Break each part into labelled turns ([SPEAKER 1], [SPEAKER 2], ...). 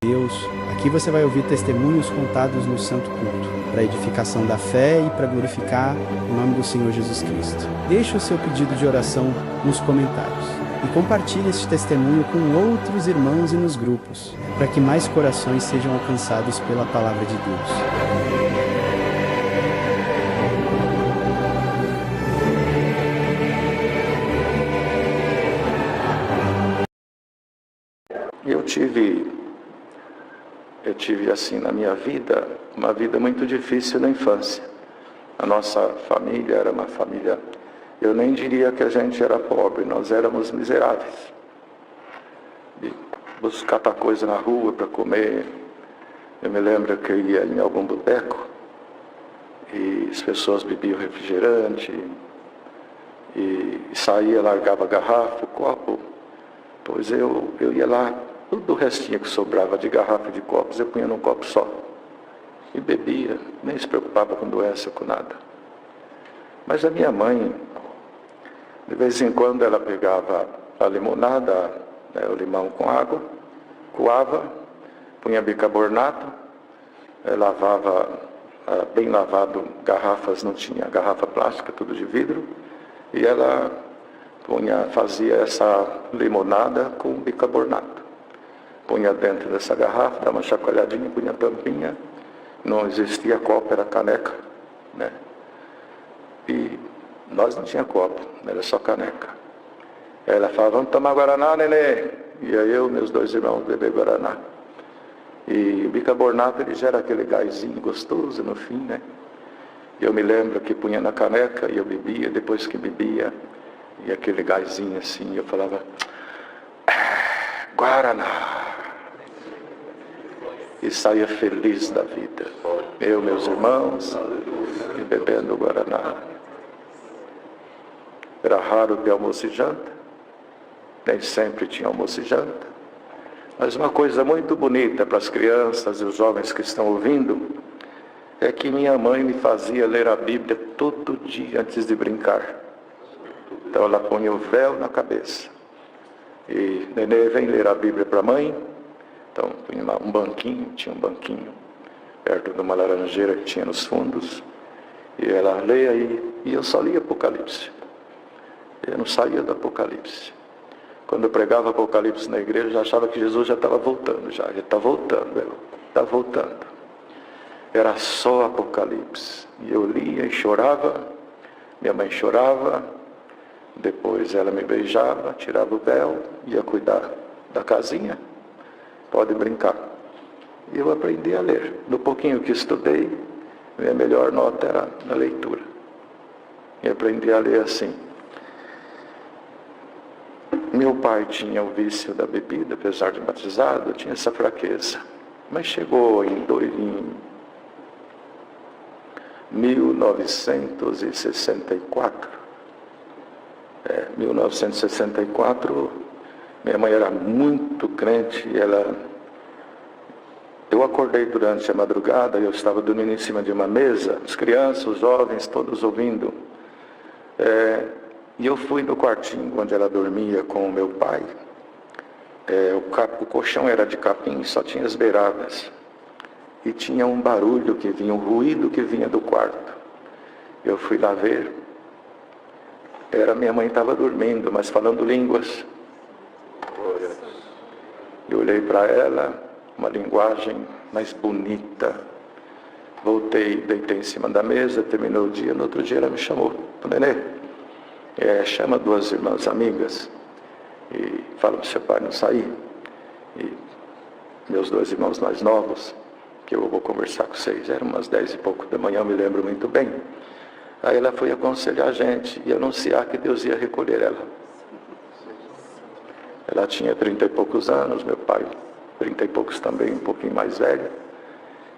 [SPEAKER 1] Deus, aqui você vai ouvir testemunhos contados no Santo Culto, para edificação da fé e para glorificar o nome do Senhor Jesus Cristo. Deixe o seu pedido de oração nos comentários e compartilhe esse testemunho com outros irmãos e nos grupos, para que mais corações sejam alcançados pela palavra de Deus.
[SPEAKER 2] Eu tive assim na minha vida, uma vida muito difícil na infância. A nossa família era uma família, eu nem diria que a gente era pobre, nós éramos miseráveis. De buscar coisa na rua para comer. Eu me lembro que eu ia em algum boteco e as pessoas bebiam refrigerante e saía, largava a garrafa, o copo. Pois eu ia lá, tudo o restinho que sobrava de garrafa e de copos, eu punha num copo só. E bebia, nem se preocupava com doença, com nada. Mas a minha mãe, de vez em quando ela pegava a limonada, o limão com água, coava, punha bicarbonato, lavava, bem lavado, garrafas, não tinha garrafa plástica, tudo de vidro, e ela fazia essa limonada com bicarbonato. Punha dentro dessa garrafa, dava uma chacoalhadinha, punha a tampinha, não existia copo, era caneca, né? E nós não tinha copo, era só caneca. Ela falava, vamos tomar Guaraná, nenê? E aí eu e meus dois irmãos beber Guaraná. E o bicarbonato, ele gera aquele gásinho gostoso no fim, né? E eu me lembro que punha na caneca e eu bebia, depois que bebia, e aquele gásinho assim, eu falava, Guaraná! E saía feliz da vida. Eu, meus irmãos, e bebendo Guaraná. Era raro ter almoço e janta, nem sempre tinha almoço e janta. Mas uma coisa muito bonita para as crianças e os jovens que estão ouvindo, é que minha mãe me fazia ler a Bíblia todo dia antes de brincar. Então ela punha o véu na cabeça. E nenê, vem ler a Bíblia para a mãe. Então punha lá tinha um banquinho, perto de uma laranjeira que tinha nos fundos. E ela lê aí, e eu só lia Apocalipse. Eu não saía do Apocalipse. Quando eu pregava Apocalipse na igreja, eu já achava que Jesus já estava voltando, já está voltando, está voltando. Era só Apocalipse. E eu lia e chorava, minha mãe chorava, depois ela me beijava, tirava o véu, ia cuidar da casinha, pode brincar. E eu aprendi a ler. No pouquinho que estudei, minha melhor nota era na leitura. E aprendi a ler assim. Meu pai tinha o vício da bebida, apesar de batizado, tinha essa fraqueza. Mas chegou em 1964, 1964, minha mãe era muito crente, eu acordei durante a madrugada, eu estava dormindo em cima de uma mesa, as crianças, os jovens, todos ouvindo, e eu fui no quartinho onde ela dormia com o meu pai. O colchão era de capim, só tinha as beiradas. E tinha um barulho que vinha, um ruído que vinha do quarto. Eu fui lá ver. Minha mãe estava dormindo, mas falando línguas. Eu olhei para ela, uma linguagem mais bonita. Voltei, deitei em cima da mesa, terminou o dia. No outro dia ela me chamou. Nenê, chama duas irmãs amigas e fala para o seu pai não sair. E meus dois irmãos mais novos, que eu vou conversar com vocês. Eram umas 10 e pouco da manhã, eu me lembro muito bem. Aí ela foi aconselhar a gente e anunciar que Deus ia recolher ela. Ela tinha 30 e poucos anos, meu pai 30 e poucos também, um pouquinho mais velho.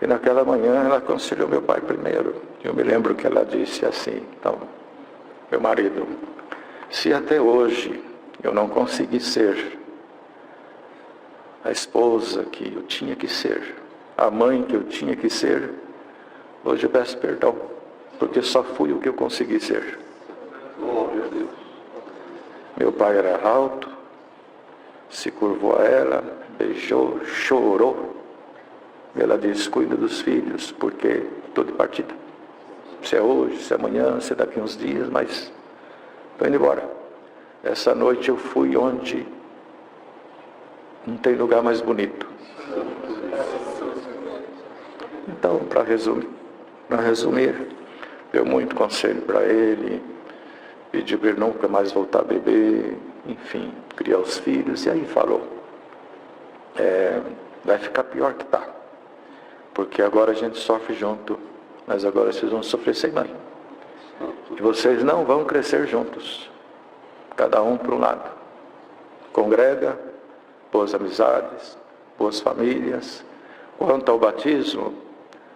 [SPEAKER 2] E naquela manhã ela aconselhou meu pai primeiro. Eu me lembro que ela disse assim, então, meu marido, se até hoje eu não consegui ser a esposa que eu tinha que ser, a mãe que eu tinha que ser, hoje eu peço perdão, porque só fui o que eu consegui ser. Oh, meu Deus. Meu pai era alto, se curvou a ela, beijou, chorou. Ela disse, cuida dos filhos, porque estou de partida. Se é hoje, se é amanhã, se é daqui uns dias, mas estou indo embora. Essa noite eu fui onde não tem lugar mais bonito. Então, para resumir, deu muito conselho para ele, pediu para ele nunca mais voltar a beber, enfim, criar os filhos, e aí falou, vai ficar pior que tá, porque agora a gente sofre junto, mas agora vocês vão sofrer sem mãe. E vocês não vão crescer juntos, cada um para um lado. Congrega, boas amizades, boas famílias. Quanto ao batismo,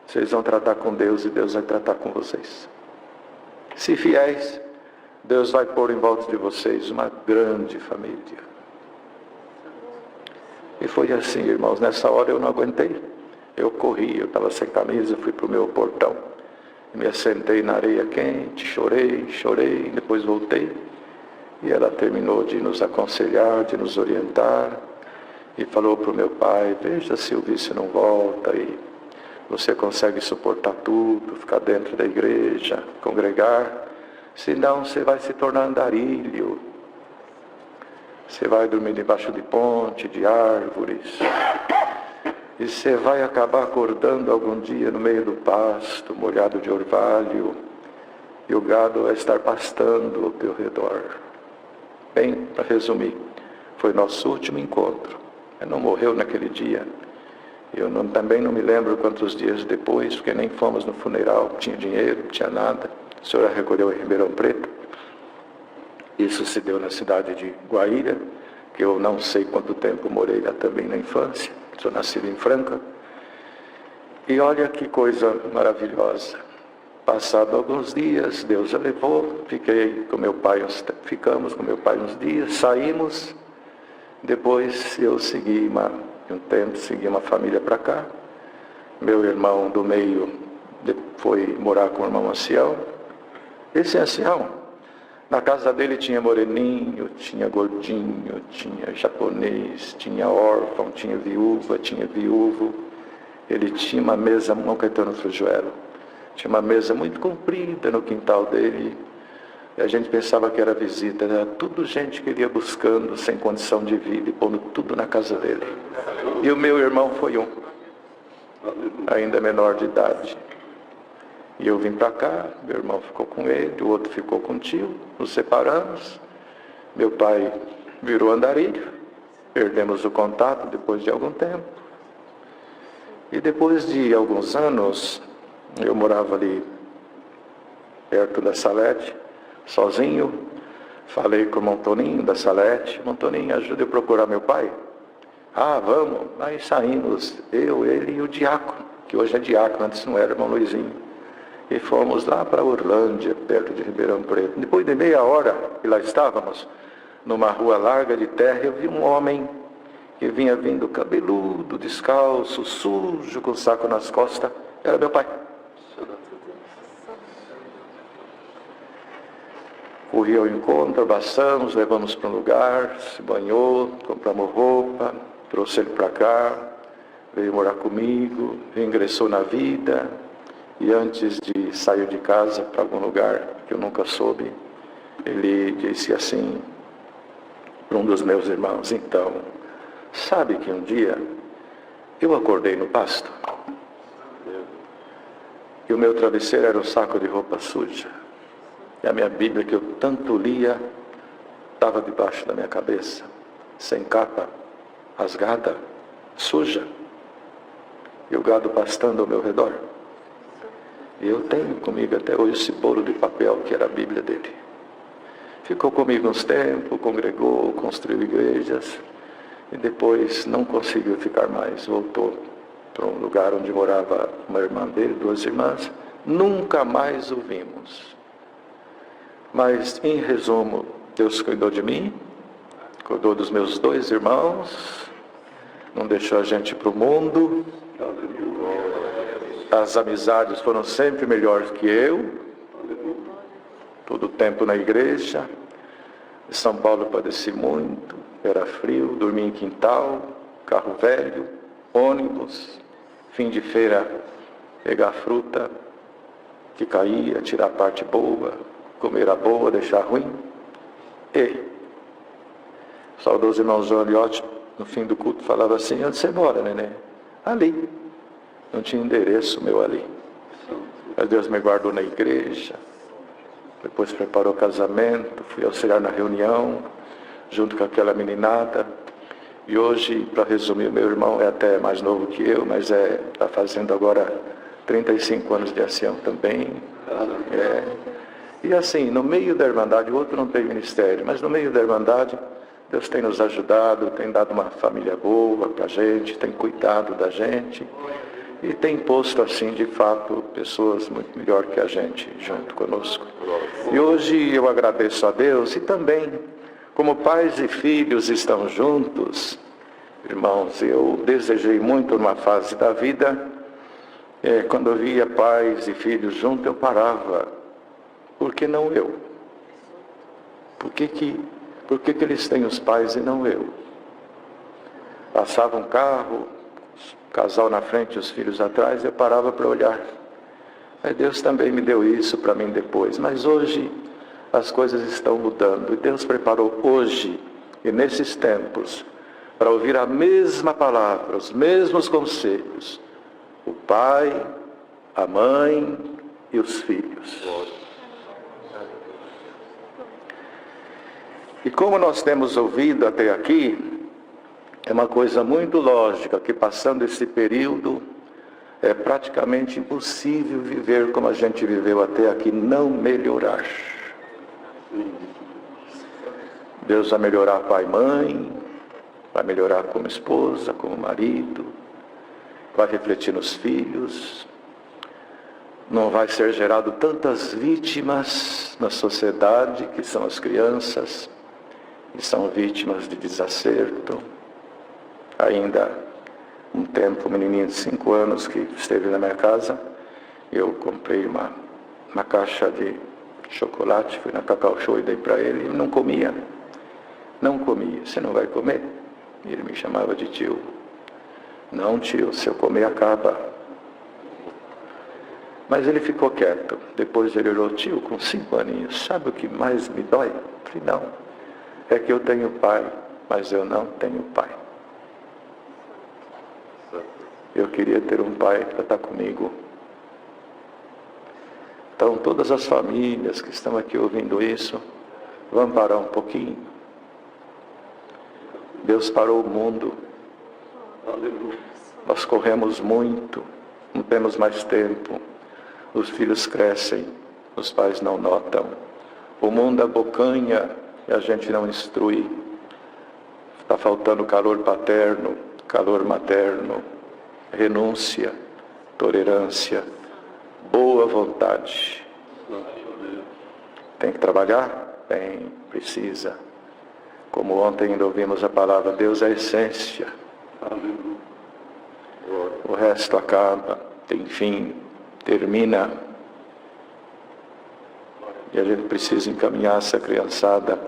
[SPEAKER 2] vocês vão tratar com Deus e Deus vai tratar com vocês. Se fiéis, Deus vai pôr em volta de vocês uma grande família. E foi assim, irmãos, nessa hora eu não aguentei. Eu corri, eu estava sem camisa, fui para o meu portão. Me assentei na areia quente, chorei, depois voltei. E ela terminou de nos aconselhar, de nos orientar. E falou para o meu pai, veja se o vício não volta e você consegue suportar tudo, ficar dentro da igreja, congregar. Senão você vai se tornar andarilho. Você vai dormir debaixo de ponte, de árvores. E você vai acabar acordando algum dia no meio do pasto, molhado de orvalho. E o gado vai estar pastando ao teu redor. Bem, para resumir, foi nosso último encontro. Ela não morreu naquele dia. Eu também não me lembro quantos dias depois, porque nem fomos no funeral, não tinha dinheiro, não tinha nada. A senhora recolheu em Ribeirão Preto. Isso se deu na cidade de Guaíra, que eu não sei quanto tempo morei lá também na infância. Sou nascido em Franca. E olha que coisa maravilhosa. Passado alguns dias, Deus a levou, ficamos com meu pai uns dias, saímos. Depois eu segui uma família para cá. Meu irmão do meio foi morar com o irmão ancião. Esse ancião, na casa dele tinha moreninho, tinha gordinho, tinha japonês, tinha órfão, tinha viúva, tinha viúvo. Ele tinha uma mesa, Mão Caetano Frujuelo, tinha uma mesa muito comprida no quintal dele. E a gente pensava que era visita, era tudo gente que ele ia buscando, sem condição de vida, e pondo tudo na casa dele. E o meu irmão foi um, ainda menor de idade. E eu vim para cá, meu irmão ficou com ele, o outro ficou com o tio, nos separamos. Meu pai virou andarilho, perdemos o contato depois de algum tempo. E depois de alguns anos, eu morava ali perto da Salete, sozinho. Falei com o irmão Toninho da Salete, irmão Toninho, ajuda eu a procurar meu pai. Ah, vamos. Aí saímos, eu, ele e o diácono, que hoje é diácono, antes não era, irmão Luizinho. E fomos lá para Orlândia, perto de Ribeirão Preto. Depois de meia hora que lá estávamos, numa rua larga de terra, eu vi um homem que vinha vindo cabeludo, descalço, sujo, com o saco nas costas. Era meu pai. Corri ao encontro, abraçamos, levamos para um lugar, se banhou, compramos roupa, trouxe ele para cá, veio morar comigo, ingressou na vida. E antes de sair de casa para algum lugar que eu nunca soube, ele disse assim para um dos meus irmãos, então, sabe que um dia eu acordei no pasto e o meu travesseiro era um saco de roupa suja. E a minha Bíblia que eu tanto lia estava debaixo da minha cabeça, sem capa, rasgada, suja. E o gado pastando ao meu redor. E eu tenho comigo até hoje esse bolo de papel que era a Bíblia dele. Ficou comigo uns tempos, congregou, construiu igrejas. E depois não conseguiu ficar mais, voltou para um lugar onde morava uma irmã dele, duas irmãs. Nunca mais o vimos. Mas, em resumo, Deus cuidou de mim, cuidou dos meus dois irmãos, não deixou a gente para o mundo. As amizades foram sempre melhores que eu, todo o tempo na igreja. Em São Paulo padeci muito, era frio, dormia em quintal, carro velho, ônibus, fim de feira, pegar fruta que caía, tirar a parte boa, comer a boa, deixar ruim. E o saudoso irmão João Liotti, no fim do culto, falava assim: onde você mora, neném? Ali. Não tinha endereço meu ali. Mas Deus me guardou na igreja, depois preparou o casamento, fui auxiliar na reunião, junto com aquela meninada. E hoje, para resumir, meu irmão é até mais novo que eu, mas está fazendo agora 35 anos de ação também. E assim, no meio da Irmandade, o outro não tem ministério, mas no meio da Irmandade, Deus tem nos ajudado, tem dado uma família boa para a gente, tem cuidado da gente. E tem posto, assim, de fato, pessoas muito melhor que a gente junto conosco. E hoje eu agradeço a Deus e também, como pais e filhos estão juntos, irmãos, eu desejei muito numa fase da vida, quando eu via pais e filhos juntos, eu parava. Por que não eu? Por que eles têm os pais e não eu? Passava um carro, casal na frente e os filhos atrás, eu parava para olhar. Mas Deus também me deu isso para mim depois. Mas hoje as coisas estão mudando. E Deus preparou hoje e nesses tempos para ouvir a mesma palavra, os mesmos conselhos. O pai, a mãe e os filhos. E como nós temos ouvido até aqui, é uma coisa muito lógica que passando esse período é praticamente impossível viver como a gente viveu até aqui, não melhorar. Deus vai melhorar pai e mãe, vai melhorar como esposa, como marido, vai refletir nos filhos, não vai ser gerado tantas vítimas na sociedade, que são as crianças, que são vítimas de desacerto. Ainda um tempo, um menininho de 5 anos que esteve na minha casa, eu comprei uma caixa de chocolate, fui na Cacau Show e dei para ele, ele não comia. Você não vai comer? E ele me chamava de tio. Não, tio, se eu comer acaba. Mas ele ficou quieto. Depois ele olhou: tio, com 5 aninhos, sabe o que mais me dói? Eu falei: não, é que eu tenho pai, mas eu não tenho pai. Eu queria ter um pai para estar comigo. Então, todas as famílias que estão aqui ouvindo isso, vamos parar um pouquinho. Deus parou o mundo. Nós corremos muito, não temos mais tempo. Os filhos crescem, os pais não notam. O mundo abocanha e a gente não instrui. Está faltando calor paterno, calor materno, renúncia, tolerância, boa vontade. Tem que trabalhar? Tem, precisa. Como ontem ainda ouvimos a palavra, Deus é a essência. O resto acaba, tem fim, termina. E a gente precisa encaminhar essa criançada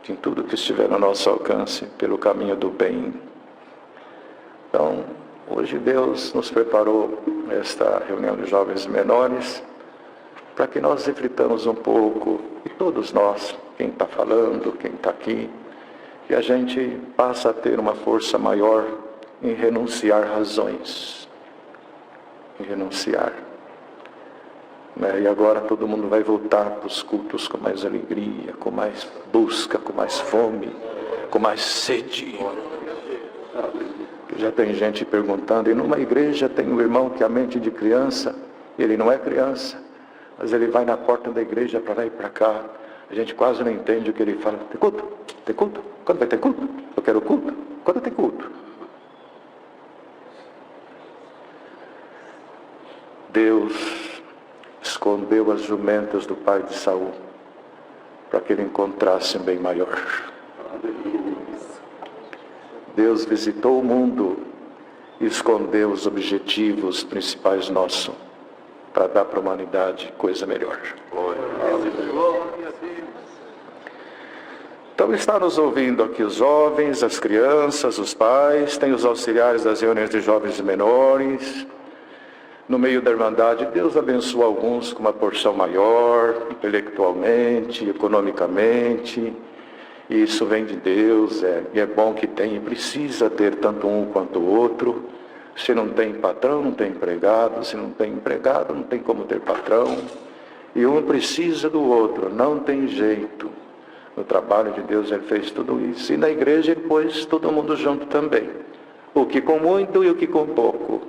[SPEAKER 2] em tudo que estiver no nosso alcance, pelo caminho do bem. Então, hoje Deus nos preparou esta reunião de jovens menores para que nós reflitamos um pouco, e todos nós, quem está falando, quem está aqui, que a gente passa a ter uma força maior em renunciar razões, em renunciar. E agora todo mundo vai voltar para os cultos com mais alegria, com mais busca, com mais fome, com mais sede. Já tem gente perguntando, e numa igreja tem um irmão que a mente de criança, ele não é criança, mas ele vai na porta da igreja para lá e para cá, a gente quase não entende o que ele fala. Tem culto? Tem culto? Quando vai ter culto? Eu quero culto. Quando tem culto? Deus escondeu as jumentas do pai de Saul para que ele encontrasse um bem maior. Deus visitou o mundo e escondeu os objetivos principais nossos para dar para a humanidade coisa melhor. Então está nos ouvindo aqui os jovens, as crianças, os pais, tem os auxiliares das reuniões de jovens e menores. No meio da Irmandade, Deus abençoa alguns com uma porção maior, intelectualmente, economicamente. E isso vem de Deus, e é bom que tenha, e precisa ter tanto um quanto o outro. Se não tem patrão, não tem empregado. Se não tem empregado, não tem como ter patrão. E um precisa do outro, não tem jeito. No trabalho de Deus Ele fez tudo isso. E na igreja Ele pôs todo mundo junto também. O que com muito e o que com pouco.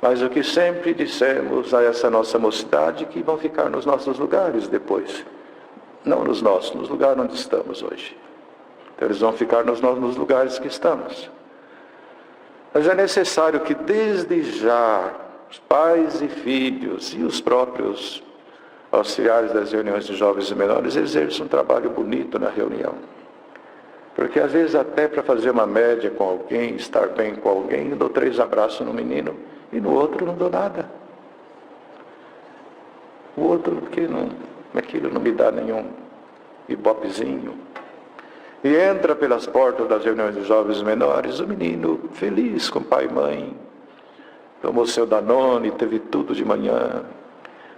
[SPEAKER 2] Mas o que sempre dissemos a essa nossa mocidade, que vão ficar nos nossos lugares depois. Não nos nossos, nos lugares onde estamos hoje. Então eles vão ficar nos lugares que estamos. Mas é necessário que desde já, os pais e filhos e os próprios auxiliares das reuniões de jovens e menores exerçam um trabalho bonito na reunião. Porque às vezes até para fazer uma média com alguém, estar bem com alguém, eu dou 3 abraços no menino e no outro não dou nada. O outro porque aquilo não me dá nenhum ibopezinho. E entra pelas portas das reuniões de jovens e menores, o menino feliz com pai e mãe, tomou seu Danone, teve tudo de manhã,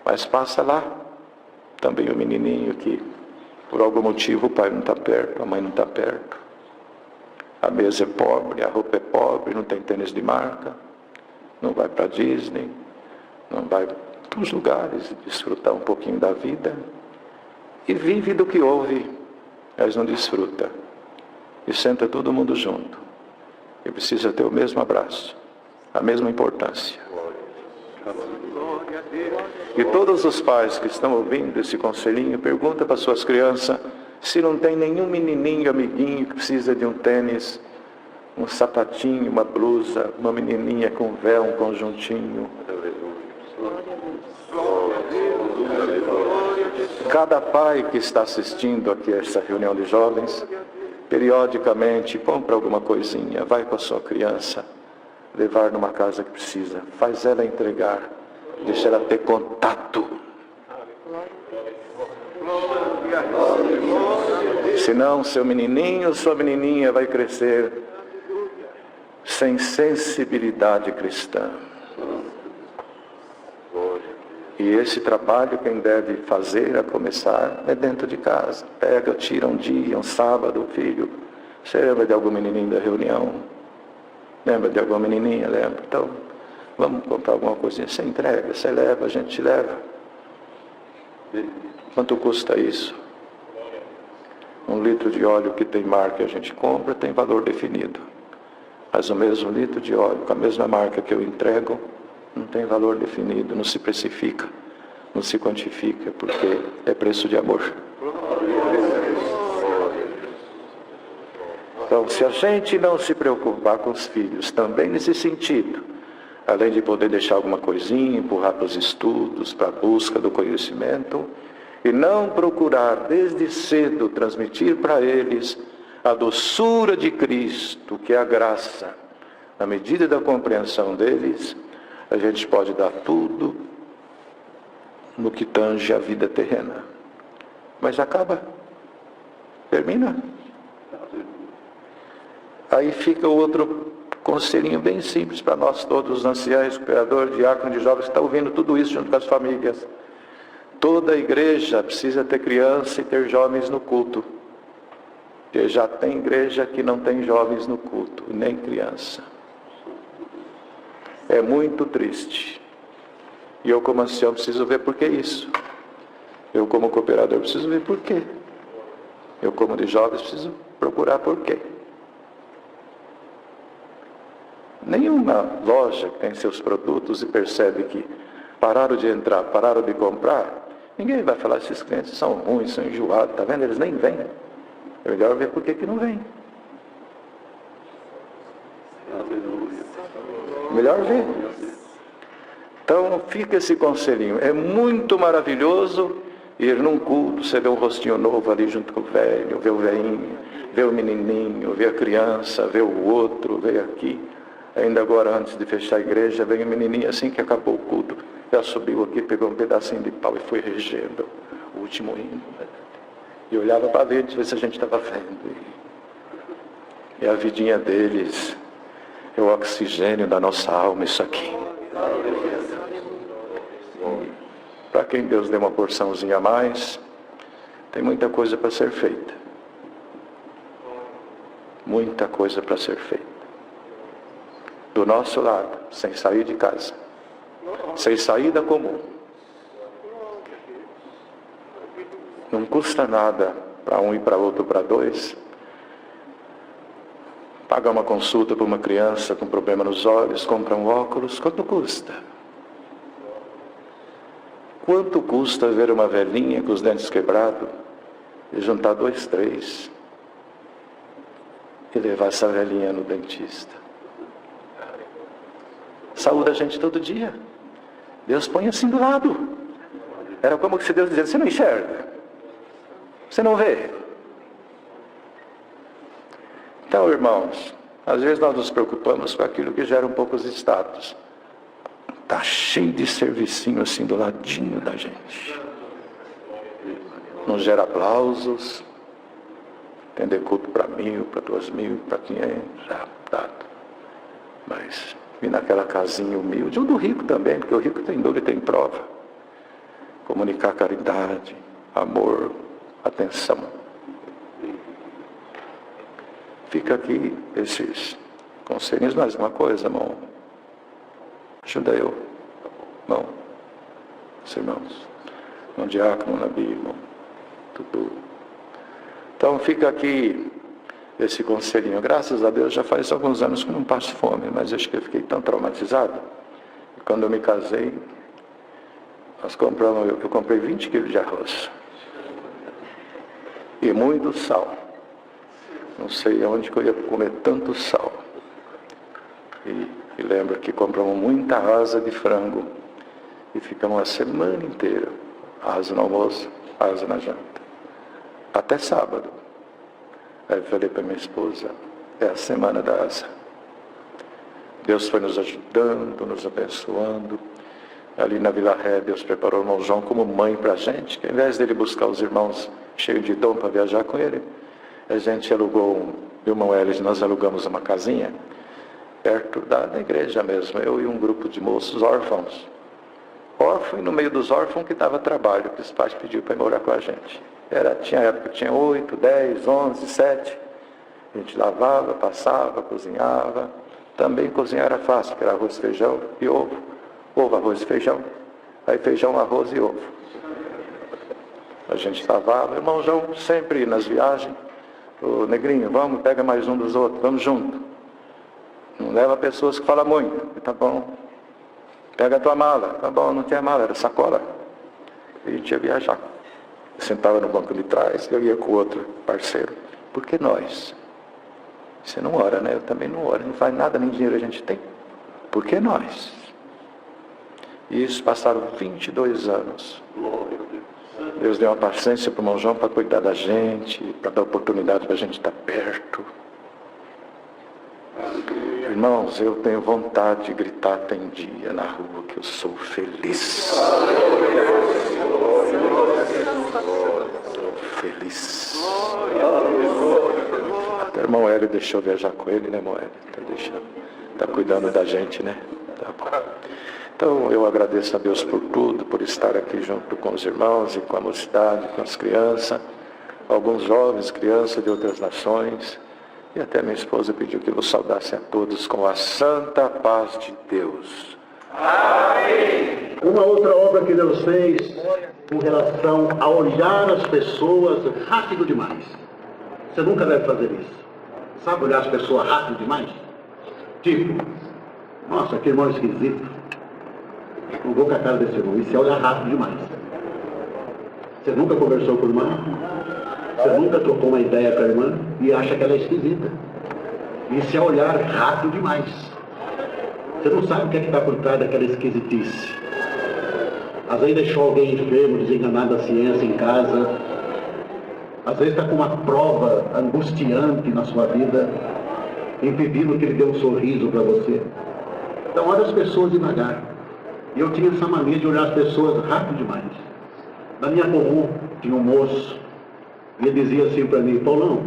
[SPEAKER 2] mas passa lá também o menininho que por algum motivo o pai não está perto, a mãe não está perto, a mesa é pobre, a roupa é pobre, não tem tênis de marca, não vai para Disney, não vai para os lugares desfrutar um pouquinho da vida, e vive do que ouve, mas não desfruta. E senta todo mundo junto. E precisa ter o mesmo abraço, a mesma importância. E todos os pais que estão ouvindo esse conselhinho, perguntam para suas crianças se não tem nenhum menininho, amiguinho que precisa de um tênis, um sapatinho, uma blusa, uma menininha com véu, um conjuntinho. Cada pai que está assistindo aqui a essa reunião de jovens, periodicamente compra alguma coisinha, vai com a sua criança, levar numa casa que precisa, faz ela entregar, deixa ela ter contato. Senão seu menininho, sua menininha vai crescer sem sensibilidade cristã. E esse trabalho quem deve fazer, a começar, é dentro de casa. Pega, tira um dia, um sábado, filho. Você lembra de algum menininho da reunião? Lembra de alguma menininha? Lembra? Então, vamos comprar alguma coisinha. Você entrega, você leva, a gente te leva. Quanto custa isso? 1 litro de óleo que tem marca a gente compra, tem valor definido. Mas o mesmo litro de óleo, com a mesma marca que eu entrego, não tem valor definido, não se precifica, não se quantifica, porque é preço de amor. Então, se a gente não se preocupar com os filhos, também nesse sentido, além de poder deixar alguma coisinha, empurrar para os estudos, para a busca do conhecimento, e não procurar desde cedo transmitir para eles a doçura de Cristo, que é a graça, na medida da compreensão deles, a gente pode dar tudo no que tange a vida terrena. Mas acaba, termina. Aí fica o outro conselhinho bem simples para nós todos, os anciãos, cooperadores, diáconos de jovens, que estão ouvindo tudo isso junto com as famílias. Toda a igreja precisa ter criança e ter jovens no culto. Porque já tem igreja que não tem jovens no culto, nem criança. É muito triste. E eu como ancião preciso ver por que isso. Eu como cooperador preciso ver por quê. Eu como de jovens preciso procurar por quê. Nenhuma loja que tem seus produtos e percebe que pararam de entrar, pararam de comprar, ninguém vai falar, esses clientes são ruins, são enjoados, tá vendo? Eles nem vêm. É melhor ver por que não vêm. Melhor ver. Então fica esse conselhinho. É muito maravilhoso ir num culto, você vê um rostinho novo ali junto com o velho, vê o velhinho, vê o menininho, vê a criança, vê o outro, vê aqui. Ainda agora, antes de fechar a igreja, veio um menininho assim que acabou o culto. Ela subiu aqui, pegou um pedacinho de pau e foi regendo o último hino. E olhava para ver se a gente estava vendo. E a vidinha deles é o oxigênio da nossa alma, isso aqui. Para quem Deus deu uma porçãozinha a mais, tem muita coisa para ser feita. Muita coisa para ser feita. Do nosso lado, sem sair de casa. Sem saída comum. Não custa nada para um e para outro, para dois. Pagar uma consulta para uma criança com problema nos olhos, comprar um óculos, quanto custa? Quanto custa ver uma velhinha com os dentes quebrados e juntar 2, 3 e levar essa velhinha no dentista? Saúde a gente todo dia. Deus põe assim do lado. Era como se Deus dizia, você não enxerga? Você não vê? Então, irmãos, às vezes nós nos preocupamos com aquilo que gera um pouco os status. Está cheio de servicinho assim do ladinho da gente. Não gera aplausos. Atender culto para 1.000, para 2.000, para 500, já dado. Mas vir naquela casinha humilde, ou do rico também, porque o rico tem dor e tem prova. Comunicar caridade, amor, atenção. Fica aqui esses conselhos, mais uma coisa, irmão. Ajuda eu, irmão, os irmãos. Irmão Diácono, Nabi, irmão, tudo. Então fica aqui esse conselhinho. Graças a Deus já faz alguns anos que não passo fome, mas acho que eu fiquei tão traumatizado. E quando eu me casei, eu comprei 20 quilos de arroz. E muito sal. Não sei onde que eu ia comer tanto sal. E lembro que compramos muita asa de frango. E ficamos uma semana inteira. Asa no almoço, asa na janta. Até sábado. Aí eu falei para minha esposa, é a semana da asa. Deus foi nos ajudando, nos abençoando. Ali na Vila Ré, Deus preparou o irmão João como mãe para a gente, que ao invés dele buscar os irmãos cheios de dom para viajar com ele, a gente alugou, irmão Elis, nós alugamos uma casinha perto da igreja mesmo, eu e um grupo de moços órfãos. Órfão, e no meio dos órfãos que dava trabalho, que os pais pediram para ir morar com a gente. Tinha época que tinha 8, 10, 11, 7. A gente lavava, passava, cozinhava. Também cozinhar era fácil, que era arroz, feijão e ovo. Ovo, arroz e feijão. Aí feijão, arroz e ovo. A gente lavava. Irmão João sempre nas viagens. O Negrinho, vamos, pega mais um dos outros, vamos junto. Não leva pessoas que falam muito. Tá bom. Pega a tua mala. Tá bom, não tinha mala, era sacola. E a gente ia viajar. Eu sentava no banco de trás, eu ia com o outro parceiro. Por que nós? Você não ora, né? Eu também não oro. Não faz nada, nem dinheiro a gente tem. Por que nós? E isso passaram 22 anos. Deus deu uma paciência para o irmão João para cuidar da gente, para dar oportunidade para a gente estar perto. Irmãos, eu tenho vontade de gritar tem dia na rua que eu sou feliz. Feliz. Até o irmão Hélio deixou viajar com ele, né, irmão Hélio? Está cuidando da gente, né? Tá bom. Então eu agradeço a Deus por tudo, por estar aqui junto com os irmãos e com a mocidade, com as crianças, alguns jovens, crianças de outras nações, e até minha esposa pediu que eu saudasse a todos com a santa paz de Deus.
[SPEAKER 3] Amém. Uma outra obra que Deus fez com relação a olhar as pessoas rápido demais. Você nunca deve fazer isso. Sabe olhar as pessoas rápido demais? Tipo, nossa, que irmão esquisito. Não vou com a cara desse irmão. Isso é olhar rápido demais. Você nunca conversou com a irmã? Você nunca trocou uma ideia com a irmã e acha que ela é esquisita. Isso é olhar rápido demais. Você não sabe o que é que está por trás daquela esquisitice. Às vezes deixou alguém enfermo, desenganado da ciência em casa. Às vezes está com uma prova angustiante na sua vida, impedindo que ele dê um sorriso para você. Então olha as pessoas devagar. E eu tinha essa mania de olhar as pessoas rápido demais. Na minha comum tinha um moço, E ele dizia assim para mim: Paulão,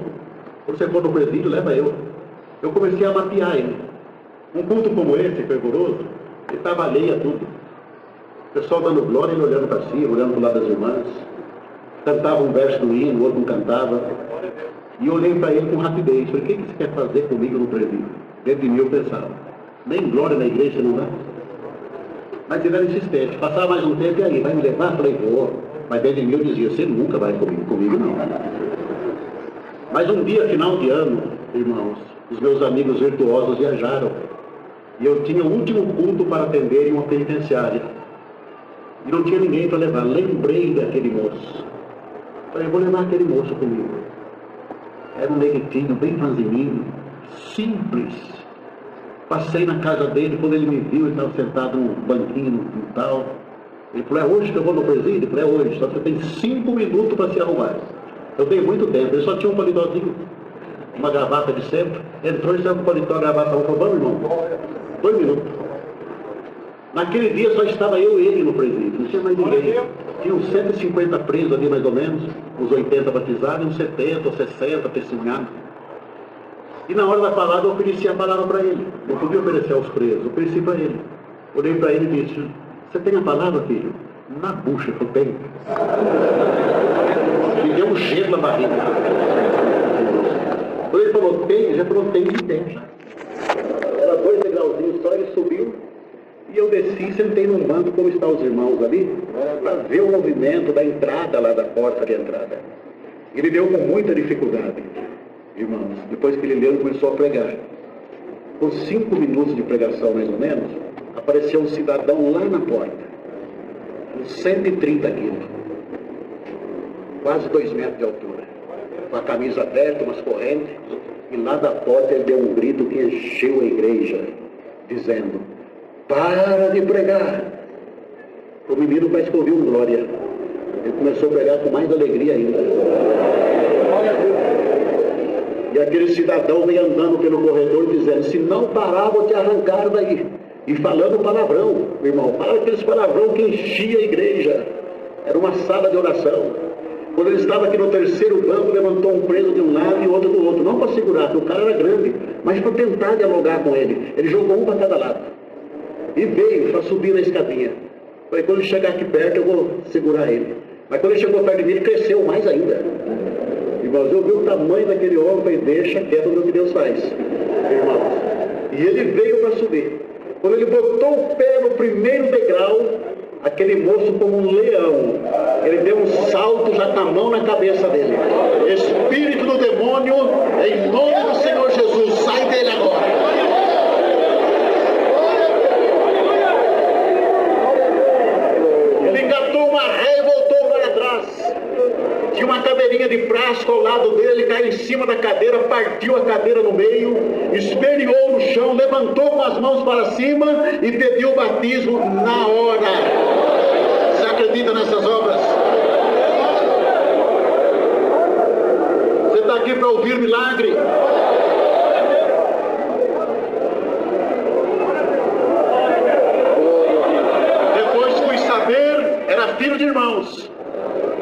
[SPEAKER 3] quando você for no presídio, leva eu. Eu comecei a mapear ele. Um culto como esse, fervoroso, ele estava alheio a tudo. O pessoal dando glória, ele olhando para cima, olhando para o lado das irmãs. Cantava um verso do hino, o outro não cantava. E eu olhei para ele com rapidez. Falei: o que você quer fazer comigo no presídio? Dentro de mim eu pensava: nem glória na igreja não dá. Mas ele era insistente. Passava mais um tempo e aí, vai me levar? Falei: vou. Mas dentro de mim eu dizia: você nunca vai comigo não. Mas um dia, final de ano, irmãos, os meus amigos virtuosos viajaram. E eu tinha o último culto para atender em uma penitenciária. E não tinha ninguém para levar. Lembrei daquele moço. Falei: vou levar aquele moço comigo. Era um neguitinho, bem franzininho, simples. Passei na casa dele, quando ele me viu, ele estava sentado num banquinho no quintal. Ele falou: é hoje que eu vou no presídio? Eu falei: é hoje, só que você tem 5 minutos para se arrumar. Eu dei muito tempo, ele só tinha um palitózinho, uma gravata de sempre. Entrou e saiu com o paletó, a gravata. Eu falei: vamos, irmão, 2 minutos. Naquele dia só estava eu e ele no presídio, não tinha mais ninguém. Tinha uns 150 presos ali mais ou menos, uns 80 batizados, uns 70 ou 60 testemunhados. E na hora da palavra eu ofereci a palavra para ele. Não podia oferecer aos presos, eu ofereci para ele. Olhei para ele e disse: você tem a palavra, filho? Na bucha, eu tenho. Me deu um gelo na barriga. Quando ele falou: tem, já falou: tem e tem. Era 2 degrauzinhos só, ele subiu. E eu desci e sentei num banco, como estão os irmãos ali, para ver o movimento da entrada lá, da porta de entrada. Ele deu com muita dificuldade, irmãos. Depois que ele leu, ele começou a pregar. Com 5 minutos de pregação, mais ou menos, apareceu um cidadão lá na porta, com 130 quilos, quase 2 metros de altura, com a camisa aberta, umas correntes, e lá da porta ele deu um grito que encheu a igreja, dizendo: para de pregar. O menino parece que ouviu glória. Ele começou a pregar com mais alegria ainda. E aquele cidadão veio andando pelo corredor dizendo: se não parar, vou te arrancar daí. E falando palavrão, meu irmão, fala aqueles palavrão que enchia a igreja. Era uma sala de oração. Quando ele estava aqui no 3º banco, levantou um preso de um lado e outro do outro. Não para segurar, porque o cara era grande, mas para tentar dialogar com ele. Ele jogou um para cada lado. E veio para subir na escadinha. Falei: quando ele chegar aqui perto, eu vou segurar ele. Mas quando ele chegou perto de mim, ele cresceu mais ainda. Irmãos, eu vi o tamanho daquele homem, falei: deixa quieto no que Deus faz, irmãos. E ele veio para subir. Quando ele botou o pé no primeiro degrau, aquele moço, como um leão, ele deu um salto já com a mão na cabeça dele. Espírito do demônio, em nome do Senhor Jesus, sai dele agora. Tinha uma cadeirinha de plástico ao lado dele, caiu em cima da cadeira, partiu a cadeira no meio, espelhou no chão, levantou com as mãos para cima e pediu o batismo na hora. Você acredita nessas obras? Você está aqui para ouvir milagre? Depois fui saber, era filho de irmãos.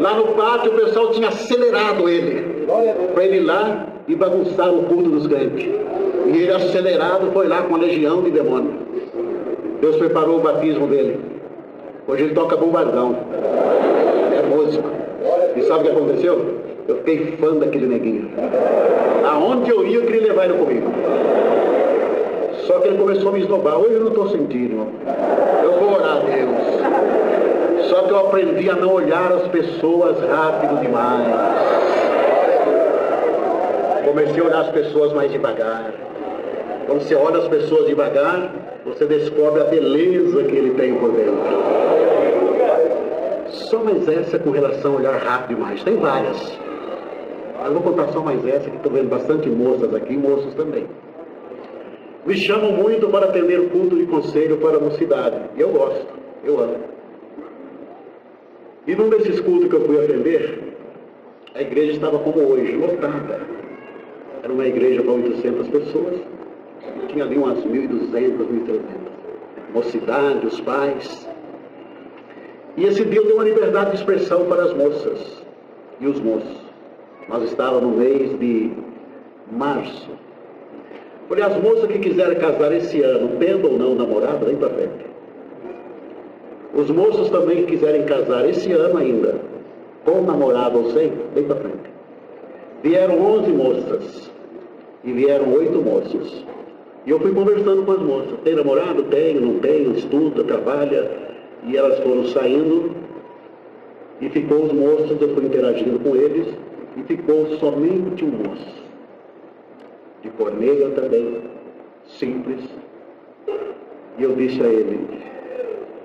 [SPEAKER 3] Lá no pátio o pessoal tinha acelerado ele, para ele ir lá e bagunçar o culto dos crentes. E ele, acelerado, foi lá com uma legião de demônios. Deus preparou o batismo dele. Hoje ele toca bombardão, é músico. E sabe o que aconteceu? Eu fiquei fã daquele neguinho. Aonde eu ia, eu queria levar ele comigo. Só que ele começou a me esnobar. Hoje eu não estou sentindo, irmão. Eu vou orar a Deus. Só que eu aprendi a não olhar as pessoas rápido demais. Comecei a olhar as pessoas mais devagar. Quando você olha as pessoas devagar, você descobre a beleza que ele tem por dentro. Só mais essa com relação a olhar rápido demais. Tem várias. Mas vou contar só mais essa, que estou vendo bastante moças aqui, moços também. Me chamam muito para atender o culto de conselho para a mocidade. E eu gosto, eu amo. E num desses cultos que eu fui atender, a igreja estava como hoje, lotada. Era uma igreja para 800 pessoas. Tinha ali umas 1.200, 1.300. Mocidade, os pais. E esse dia eu dei uma liberdade de expressão para as moças e os moços. Nós estávamos no mês de março. Falei, as moças que quiserem casar esse ano, tendo ou não namorado, vem para frente. Os moços também que quiserem casar esse ano ainda, com namorado ou sem, vem para frente. Vieram 11 moças e vieram 8 moços. E eu fui conversando com as moças. Tem namorado? Tenho, não tenho, estuda, trabalha. E elas foram saindo e ficou os moços, eu fui interagindo com eles e ficou somente um moço. De cor negra também, simples. E eu disse a ele,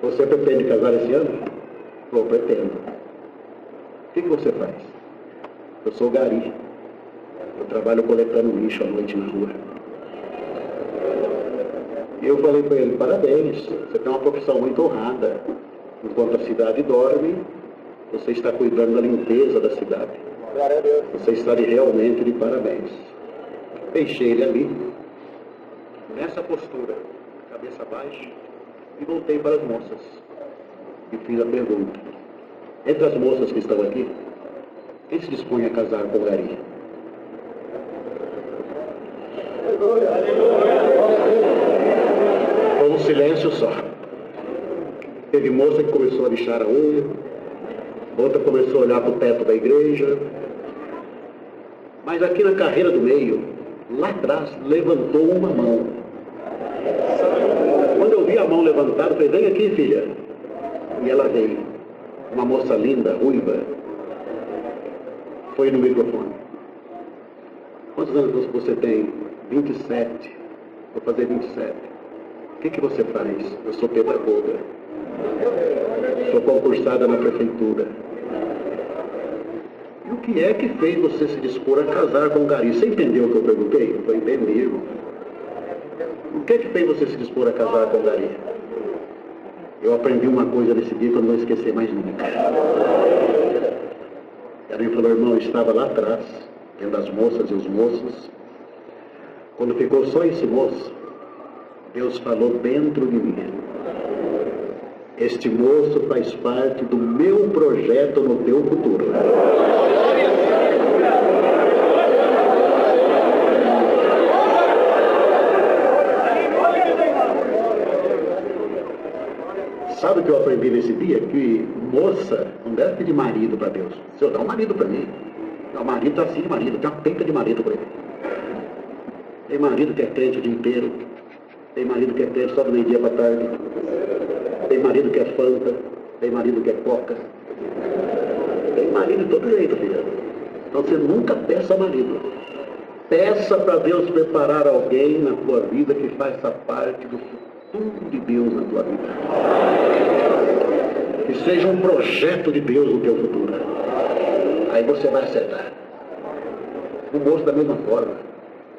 [SPEAKER 3] você pretende casar esse ano? Eu pretendo. O que você faz? Eu sou gari. Eu trabalho coletando lixo à noite na rua. E eu falei para ele, parabéns, você tem uma profissão muito honrada. Enquanto a cidade dorme, você está cuidando da limpeza da cidade. Você está realmente de parabéns. Deixei ele ali, nessa postura, cabeça baixa, e voltei para as moças. E fiz a pergunta. Entre as moças que estão aqui, quem se dispõe a casar com o gari? Foi um silêncio só. Teve moça que começou a lixar a unha, outra começou a olhar para o teto da igreja. Mas aqui na carreira do meio, lá atrás, levantou uma mão. Quando eu vi a mão levantada, eu falei, vem aqui, filha. E ela veio. Uma moça linda, ruiva. Foi no microfone. Quantos anos você tem? 27. Vou fazer 27. O que você faz? Eu sou pedagoga. Sou concursada na prefeitura. E o que é que fez você se dispor a casar com o gari? Você entendeu o que eu perguntei? Eu falei, entendi, irmão. O que é que fez você se dispor a casar com o gari? Eu aprendi uma coisa nesse dia que eu não vou esquecer mais nunca. Ela me falou, irmão, eu estava lá atrás, vendo as moças e os moços. Quando ficou só esse moço, Deus falou dentro de mim. Este moço faz parte do meu projeto no teu futuro. Sabe o que eu aprendi nesse dia? Que moça não deve pedir marido para Deus. Senhor, dá um marido para mim. O marido está assim de marido, tem uma penca de marido para ele. Tem marido que é crente o dia inteiro. Tem marido que é crente só do meio-dia para tarde. Tem marido que é fanta. Tem marido que é coca. Tem marido de todo jeito, filha. Então você nunca peça marido. Peça para Deus preparar alguém na tua vida que faça parte do futuro de Deus na tua vida. Que seja um projeto de Deus no teu futuro. Aí você vai acertar. O moço da mesma forma.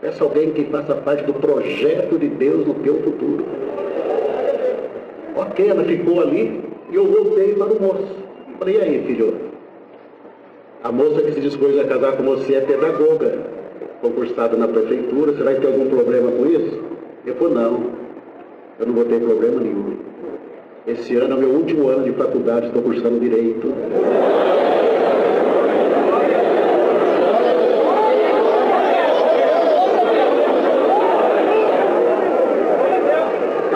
[SPEAKER 3] Peça alguém que faça parte do projeto de Deus no teu futuro. Ok, ela ficou ali e eu voltei para o moço. Falei, e aí, filho? A moça que se dispôs a casar com você é pedagoga, concursada na prefeitura, você vai ter algum problema com isso? Ele falou, não, eu não vou ter problema nenhum. Esse ano é o meu último ano de faculdade, estou cursando Direito.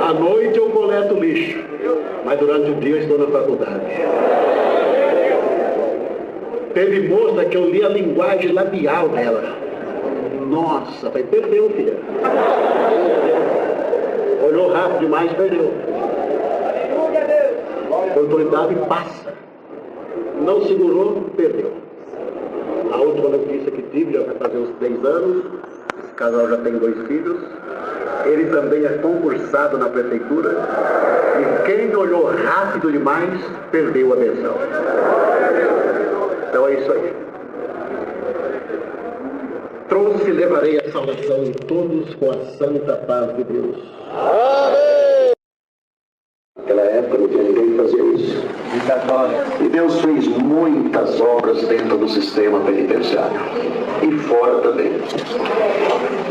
[SPEAKER 3] À noite eu coleto lixo, mas durante o dia eu estou na faculdade. Teve moça que eu li a linguagem labial dela. Nossa, vai perdeu, filha. Olhou rápido demais, perdeu. A autoridade passa. Não segurou, perdeu. A última notícia que tive, já vai fazer uns 3 anos. Esse casal já tem 2 filhos. Ele também é concursado na prefeitura. E quem olhou rápido demais, perdeu a benção. Então é isso aí. Trouxe e levarei a salvação de todos com a santa paz de Deus. Amém! Naquela época não tinha ninguém que fazia isso. E Deus fez muitas obras dentro do sistema penitenciário. E fora também.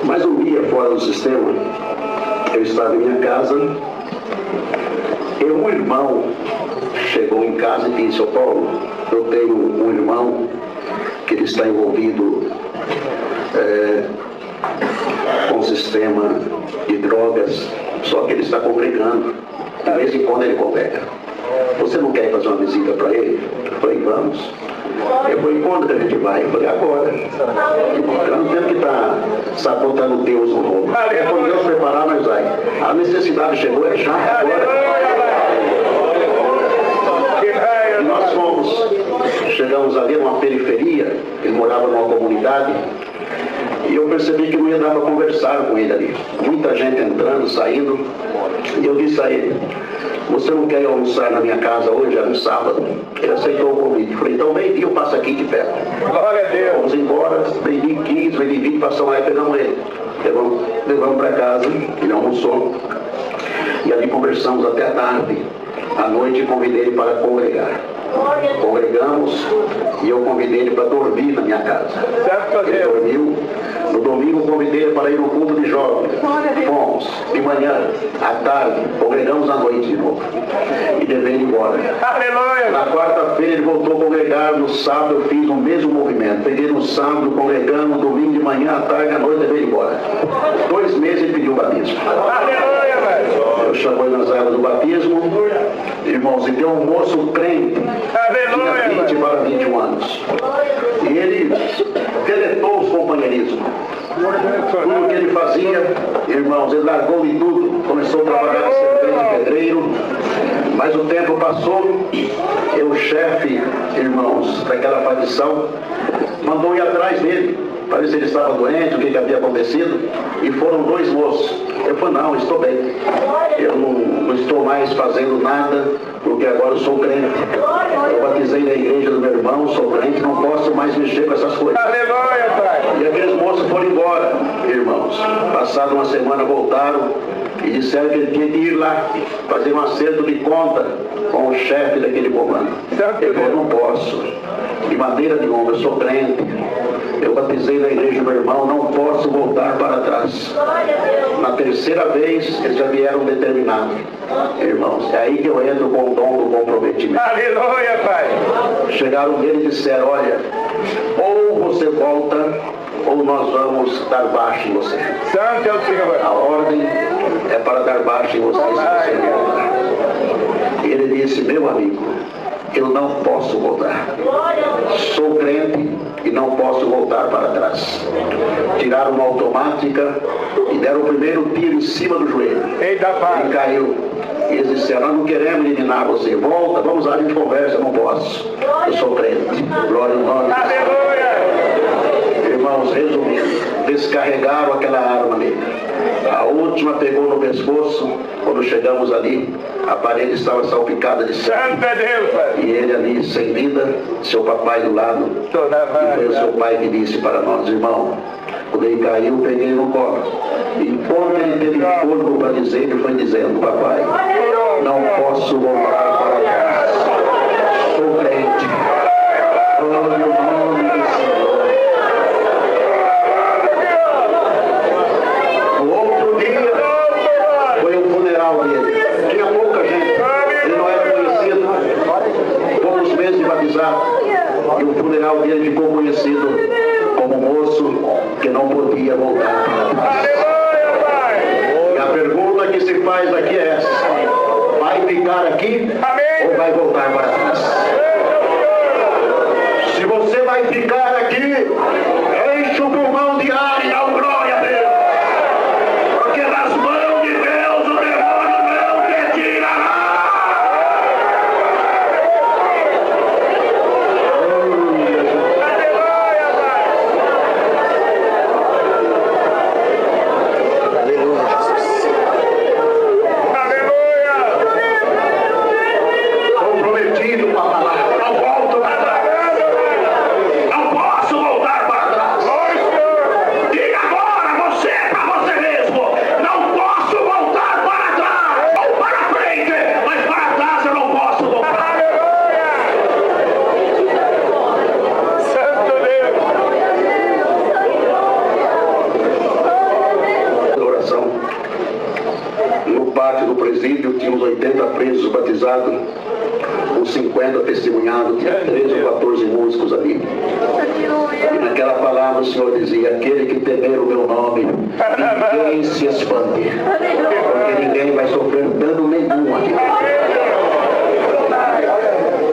[SPEAKER 3] Mas um dia fora do sistema, eu estava em minha casa e um irmão chegou em casa e disse, ô Paulo, eu tenho um irmão que ele está envolvido com o sistema de drogas, só que ele está congregando. De vez em quando ele congrega. Você não quer fazer uma visita para ele? Eu falei, vamos. Eu falei, quando que a gente vai? Eu falei, agora. Eu não tenho que estar sabotando Deus no mundo. É quando Deus preparar, nós vai. A necessidade chegou, é já agora. E nós chegamos ali numa periferia, ele morava numa comunidade, e eu percebi que não ia dar para conversar com ele ali. Muita gente entrando, saindo, e eu disse a ele, você não quer almoçar na minha casa hoje, era um sábado? Ele aceitou o convite. Falei, então meio-dia eu passo aqui de perto.
[SPEAKER 2] Glória a Deus.
[SPEAKER 3] Vamos embora, meio-dia 15, meio-dia 20, passamos lá e pegamos ele. Levamos para casa, ele almoçou. E ali conversamos até a tarde. À noite convidei ele para congregar. Congregamos e eu convidei ele para dormir na minha casa. Ele dormiu. No domingo convidei ele para ir no culto de jovens. Fomos de manhã, à tarde, congregamos à noite de novo. E levei ele embora.
[SPEAKER 2] Aleluia.
[SPEAKER 3] Na quarta-feira ele voltou a congregar, no sábado eu fiz o mesmo movimento. Peguei no sábado, congregando, no domingo de manhã, à tarde, à noite, levei ele embora. 2 meses ele pediu batismo.
[SPEAKER 2] Aleluia, velho.
[SPEAKER 3] Eu chamei nas águas do batismo, irmãos, e tem um moço crente, tinha 20 para 21 anos. E ele deletou os companheirismos. Tudo que ele fazia, irmãos, ele largou de tudo, começou a trabalhar de servente, de pedreiro, mas o tempo passou, e o chefe, irmãos, daquela facção, mandou ir atrás dele, para ver se ele estava doente, o que havia acontecido, e foram 2 moços. Eu falei, não, estou bem. Eu não estou mais fazendo nada, porque agora eu sou crente. Eu batizei na igreja do meu irmão, sou crente, não posso mais mexer com essas coisas.
[SPEAKER 2] Aleluia, Pai.
[SPEAKER 3] E aqueles moços foram embora, irmãos. Passada uma semana voltaram e disseram que ele tinha que ir lá, fazer um acerto de conta com o chefe daquele comando. Eu falei, não posso. De maneira nenhuma, eu sou crente. Eu batizei na igreja do meu irmão, não posso voltar para trás. Na terceira vez, eles já vieram determinados. Irmãos, é aí que eu entro com o dom do comprometimento.
[SPEAKER 2] Aleluia, Pai.
[SPEAKER 3] Chegaram nele e disseram, olha, ou você volta, ou nós vamos dar baixo em você.
[SPEAKER 2] Santo é o Senhor.
[SPEAKER 3] A ordem é para dar baixo em você, se você não voltar. Ele disse, meu amigo, eu não posso voltar. Sou crente e não posso voltar para trás. Tiraram uma automática e deram o primeiro tiro em cima do joelho.
[SPEAKER 2] Eita, Pai.
[SPEAKER 3] Ele caiu. E eles disseram, nós não queremos eliminar você. Volta, vamos lá, a gente conversa, eu não posso. Eu sou crente. Glória ao nome.
[SPEAKER 2] Aleluia.
[SPEAKER 3] Irmãos, resumindo, descarregaram aquela arma nele. A última pegou no pescoço. Quando chegamos ali, a parede estava salpicada de sangue.
[SPEAKER 2] Santo é Deus, Pai.
[SPEAKER 3] E ele ali, sem vida, seu papai do lado. E foi o seu pai que disse para nós, irmão, quando ele caiu, eu peguei no colo. E quando ele teve corpo para dizer, ele foi dizendo, papai, não posso voltar para trás. Sou crente. Glória ao nome do Senhor. No outro dia, foi o funeral dele. Tinha pouca gente. Ele não era conhecido. Poucos meses de batizado. E o funeral dele ficou conhecido como moço que não podia voltar para trás. E a pergunta que se faz aqui é essa: vai ficar aqui ou vai voltar para trás? Se você vai ficar aqui, enche o pulmão de ar e dá glória a Deus. Porque nas mãos de Deus o demônio não te tirará. Comprometido com a palavra, não volto para trás. Não posso voltar para trás. Diga agora você para você mesmo: não posso voltar para trás. Ou para frente, mas para trás eu não posso voltar.
[SPEAKER 2] Santo Deus.
[SPEAKER 3] Oração. No pátio do presídio tinha uns 80 presos batizados. uns 50 testemunhados, tinha 13 ou 14 músicos ali. E naquela palavra o Senhor dizia: aquele que temer o meu nome, ninguém se expande, porque ninguém vai sofrer dano nenhum aqui.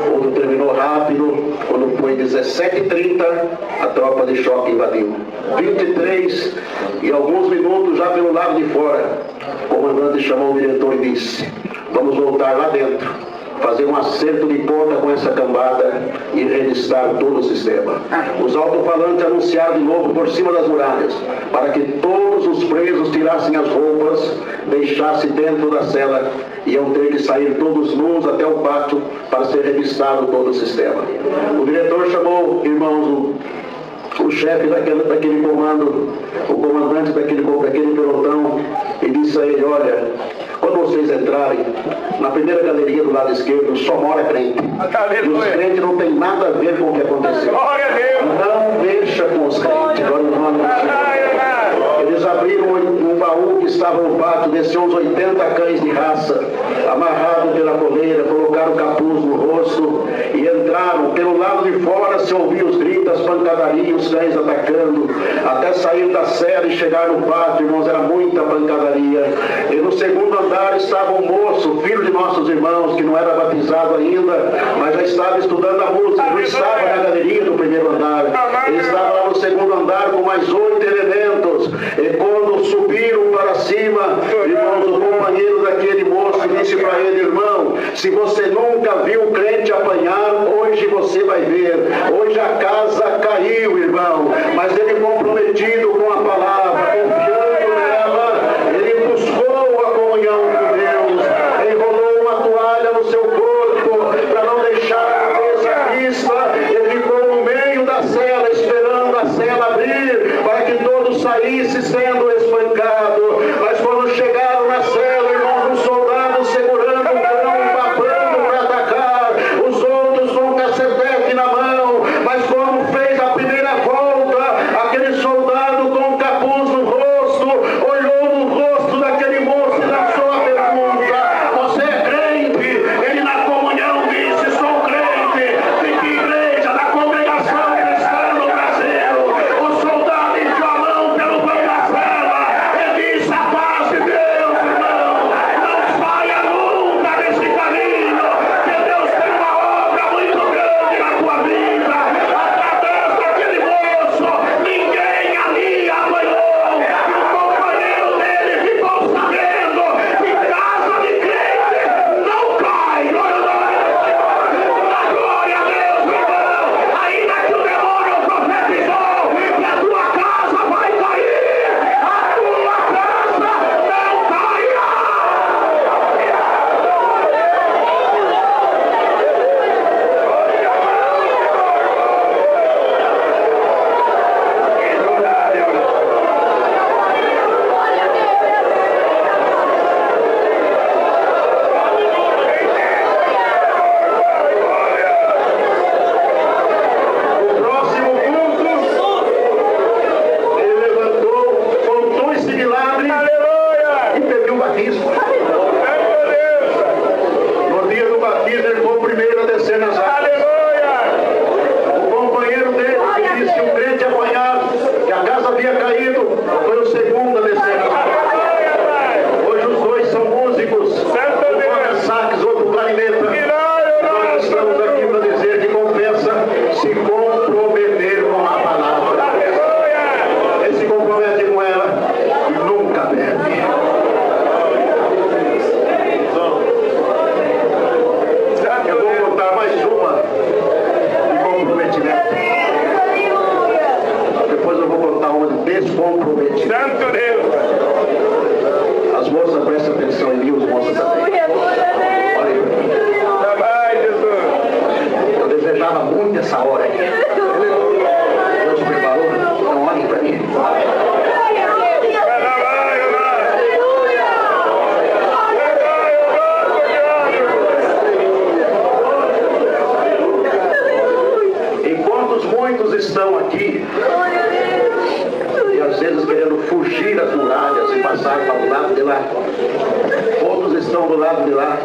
[SPEAKER 3] Tudo terminou rápido. Quando foi 17h30, a tropa de choque invadiu. 23 e alguns minutos já pelo lado de fora, o comandante chamou o diretor e disse: vamos voltar lá dentro, fazer um acerto de conta com essa cambada e relistar todo o sistema. Os alto-falantes anunciaram de novo por cima das muralhas, para que todos os presos tirassem as roupas, deixassem dentro da cela, iam ter que sair todos nus até o pátio para ser revistado todo o sistema. O diretor chamou, irmãos, o chefe daquele comando, o comandante daquele pelotão, e disse a ele: olha, quando vocês entrarem, na primeira galeria do lado esquerdo só mora crente. E os crentes não tem nada a ver com o que aconteceu. Não mexa com os crentes. Eles abriram um baú que estava no pátio, desceu uns 80 cães de raça, amarrados pela coleira, colocaram capuz no rosto e entraram. Pelo lado de fora se ouvia os gritos, as pancadarias, os cães atacando, até sair da cela e chegar no pátio, irmãos, era muita pancadaria. E no segundo andar estava um moço, filho de nossos irmãos, que não era batizado ainda, mas já estava estudando a música, não estava na galeria do primeiro andar, ele estava lá no segundo andar com mais 8 elementos. E quando subiram para cima, irmãos, o companheiro daquele moço disse para ele: irmão, se você nunca viu o crente apanhar, hoje você vai ver. Hoje a casa caiu, irmão, mas ele comprometido com a palavra, confiando nela, ele buscou a comunhão com Deus, enrolou uma toalha no seu corpo para não deixar a cabeça vista, ele ficou no meio da cela, esperando a cela abrir, para que todos saíssem sendo espancados. Mas quando chegaram na cela, irmãos, um soldado segurando um cão, babando para atacar, os outros com um cacetete na mão. Mas quando fez a primeira volta, aquele soldado com um capuz no rosto olhou no rosto daquele moço e lançou a pergunta: você é crente? Ele na comunhão disse: sou crente. De que igreja? Da Congregação Cristã no Brasil. O soldado enfiou a mão pelo banco da cela e disse: a paz de Deus, irmão, não saia nunca desse caminho, que Deus tem uma obra muito grande na tua vida. Através daquele moço, ninguém ali apanhou, e o companheiro dele ficou sabendo que casa de crente não cai. Glória a Deus, meu irmão. Ainda que o demônio profetizou que a tua casa vai cair, a tua casa não cairá. O próximo culto, ele levantou, contou esse milagre e pediu o batismo. No dia do batismo, ele foi o primeiro a descer nas águas. O companheiro dele, que disse que o crente apanhado, que a casa havia caído, foi o segundo a descer nas águas. Hoje os dois são músicos, um toca sax, outro clarineta. Nós estamos aqui para dizer que confessa, se comprometer com a palavra. Ele se compromete com ela e nunca bebe. Eu vou contar mais uma de comprometimento. Depois eu vou contar uma de descomprometimento.
[SPEAKER 4] Santo Deus!
[SPEAKER 3] As moças prestem atenção em mim, os moços também. Olha aí pra mim.
[SPEAKER 4] Vai, Jesus!
[SPEAKER 3] Eu desejava muito essa hora aqui. Deus preparou, então olhem para mim. Enquanto muitos estão aqui, e às vezes querendo fugir das muralhas e passar para o lado de lá, outros estão do lado de lá,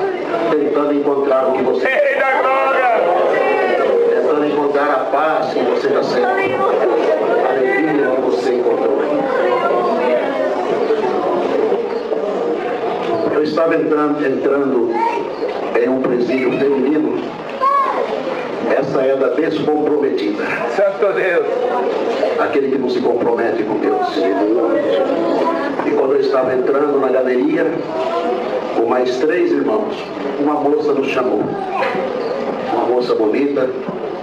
[SPEAKER 3] tentando encontrar o que você quer.
[SPEAKER 4] Ei, da glória!
[SPEAKER 3] Tentando encontrar a paz que você já sente. A alegria que você encontrou. Eu estava entrando em um presídio feminino. Essa é da descomprometida.
[SPEAKER 4] Santo Deus!
[SPEAKER 3] Aquele que não se compromete com Deus. E quando eu estava entrando na galeria, com mais 3 irmãos, uma moça nos chamou. Uma moça bonita,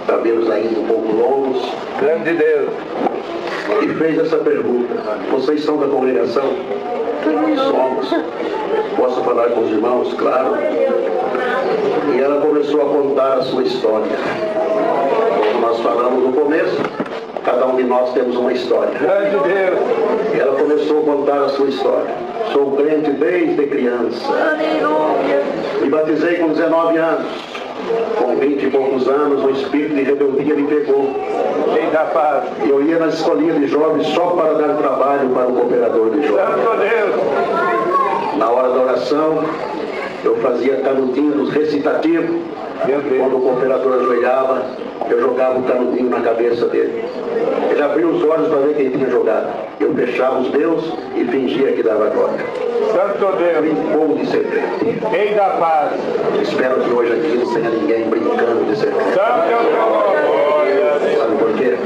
[SPEAKER 3] cabelos ainda um pouco longos.
[SPEAKER 4] Grande Deus!
[SPEAKER 3] E fez essa pergunta: vocês são da congregação? Somos. Posso falar com os irmãos? Claro. E ela começou a contar a sua história. Como nós falamos no começo, cada um de nós temos uma história.
[SPEAKER 4] Grande Deus!
[SPEAKER 3] E ela começou a contar a sua história. Sou crente desde criança. Me batizei com 19 anos. Com 20 e poucos anos, o espírito de rebeldia me pegou.
[SPEAKER 4] Ei, da paz!
[SPEAKER 3] E eu ia nas escolinhas de jovens só para dar trabalho para o cooperador de jovens.
[SPEAKER 4] Santo Deus!
[SPEAKER 3] Na hora da oração, eu fazia canutinho dos recitativos. Quando o cooperador ajoelhava, eu jogava o canutinho na cabeça dele. Ele abria os olhos para ver quem tinha jogado. Eu fechava os meus e fingia que dava glória.
[SPEAKER 4] Santo Deus!
[SPEAKER 3] Brincou de ser crente.
[SPEAKER 4] Ei, da paz!
[SPEAKER 3] Espero que hoje aqui não tenha ninguém brincando de ser crente.
[SPEAKER 4] Santo Deus!
[SPEAKER 3] Sabe por quê?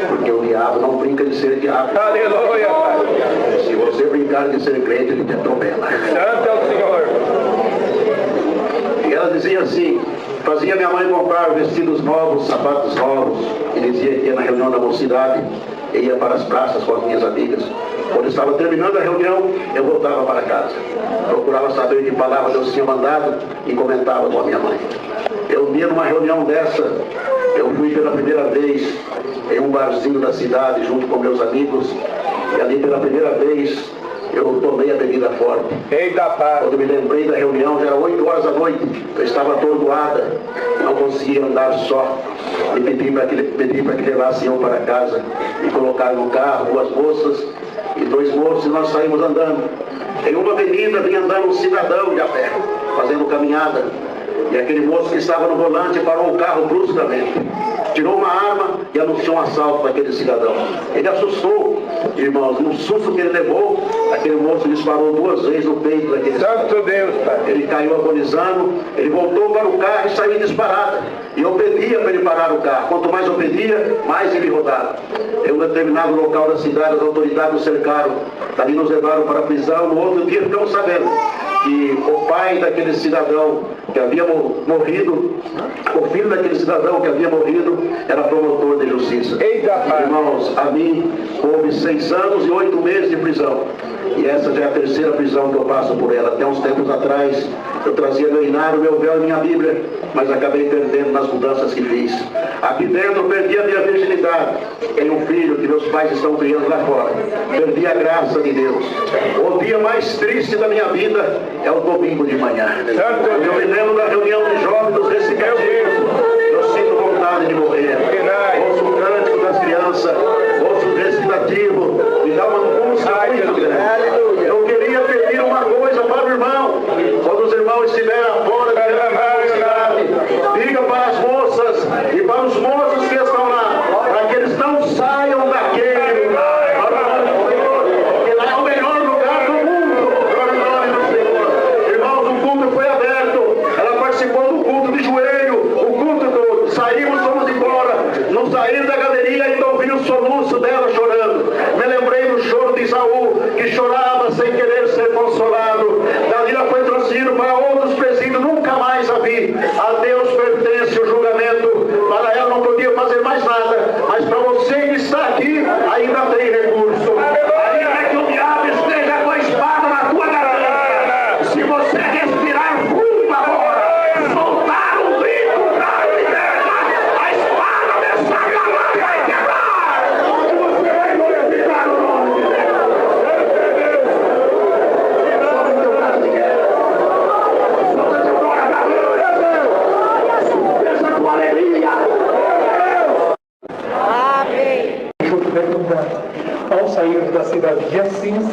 [SPEAKER 3] Porque o diabo não brinca de ser diabo.
[SPEAKER 4] Aleluia, Pai!
[SPEAKER 3] Se você brincar de ser crente, ele te atropela.
[SPEAKER 4] Santo é o Senhor!
[SPEAKER 3] E ela dizia assim: fazia minha mãe comprar vestidos novos, sapatos novos, e dizia que ia na reunião da mocidade e ia para as praças com as minhas amigas. Quando estava terminando a reunião, eu voltava para casa. Procurava saber que palavra Deus tinha mandado e comentava com a minha mãe. Eu ia numa reunião dessa, eu fui pela primeira vez em um barzinho da cidade junto com meus amigos, e ali pela primeira vez eu tomei a bebida forte.
[SPEAKER 4] Ei, da paz!
[SPEAKER 3] Quando me lembrei da reunião, já era 8 horas da noite, eu estava atordoada, não conseguia andar só. E pedi para que levasse eu para casa. Me colocaram no carro, 2 moças e 2 moços, e nós saímos andando. Em uma avenida vinha andando um cidadão de a pé, fazendo caminhada. E aquele moço que estava no volante parou o carro bruscamente. Tirou uma arma e anunciou um assalto para aquele cidadão. Ele assustou, irmãos. No susto que ele levou, aquele moço disparou 2 vezes no peito daquele cidadão.
[SPEAKER 4] Santo Deus, Pai!
[SPEAKER 3] Ele caiu agonizando, ele voltou para o carro e saiu disparado. E eu pedia para ele parar o carro. Quanto mais eu pedia, mais ele rodava. Em um determinado local da cidade, as autoridades nos cercaram. Dali nos levaram para a prisão. No outro dia ficamos sabendo que o pai daquele cidadão que havia morrido, o filho daquele cidadão que havia morrido, era promotor de justiça.
[SPEAKER 4] Eita, pai!
[SPEAKER 3] Irmãos, a mim houve 6 anos e 8 meses de prisão. E essa já é a 3ª prisão que eu passo por ela. Até uns tempos atrás, eu trazia meu inário, meu véu e minha Bíblia, mas acabei perdendo nas mudanças que fiz. Aqui dentro perdi a minha virginidade. Tenho um filho que meus pais estão criando lá fora. Perdi a graça de Deus. O dia mais triste da minha vida é o domingo de manhã. Eu me lembro da reunião de jovens dos recitativos. Eu sinto vontade de morrer. Ouço o cântico das crianças, ouço o recitativo, me dá uma angústia muito grande. Eu queria pedir uma coisa para o irmão. Quando os irmãos estiverem fora da cidade, diga para as moças e para os moços que estão lá, para que eles não saiam daquele lugar. Porque lá é o melhor lugar do mundo. Glória ao nome do Senhor. Irmãos, o culto foi aberto. Ela participou do culto de joelho, o culto todo. Saímos, fomos embora. Não saímos da galeria e ainda ouvi o soluço dela chorando. Me lembrei do choro de Saul, que chorava sem querer ser consolado. Dalila foi transferido para outros presídios, nunca mais a vi. A Deus pertence o julgamento. Para ela não podia fazer mais nada. Mas para você que está aqui, ainda tem recurso. Ainda que o diabo esteja com a espada na tua garganta, se você respirar fundo agora, soltar um grito para libertar, a espada dessa garganta vai quebrar. E você vai glorificar o nome de Deus. Sobe teu braço de guerra. Solta teu glória da glória. Pensa com alegria.
[SPEAKER 5] Ao sair da cidade de Assis,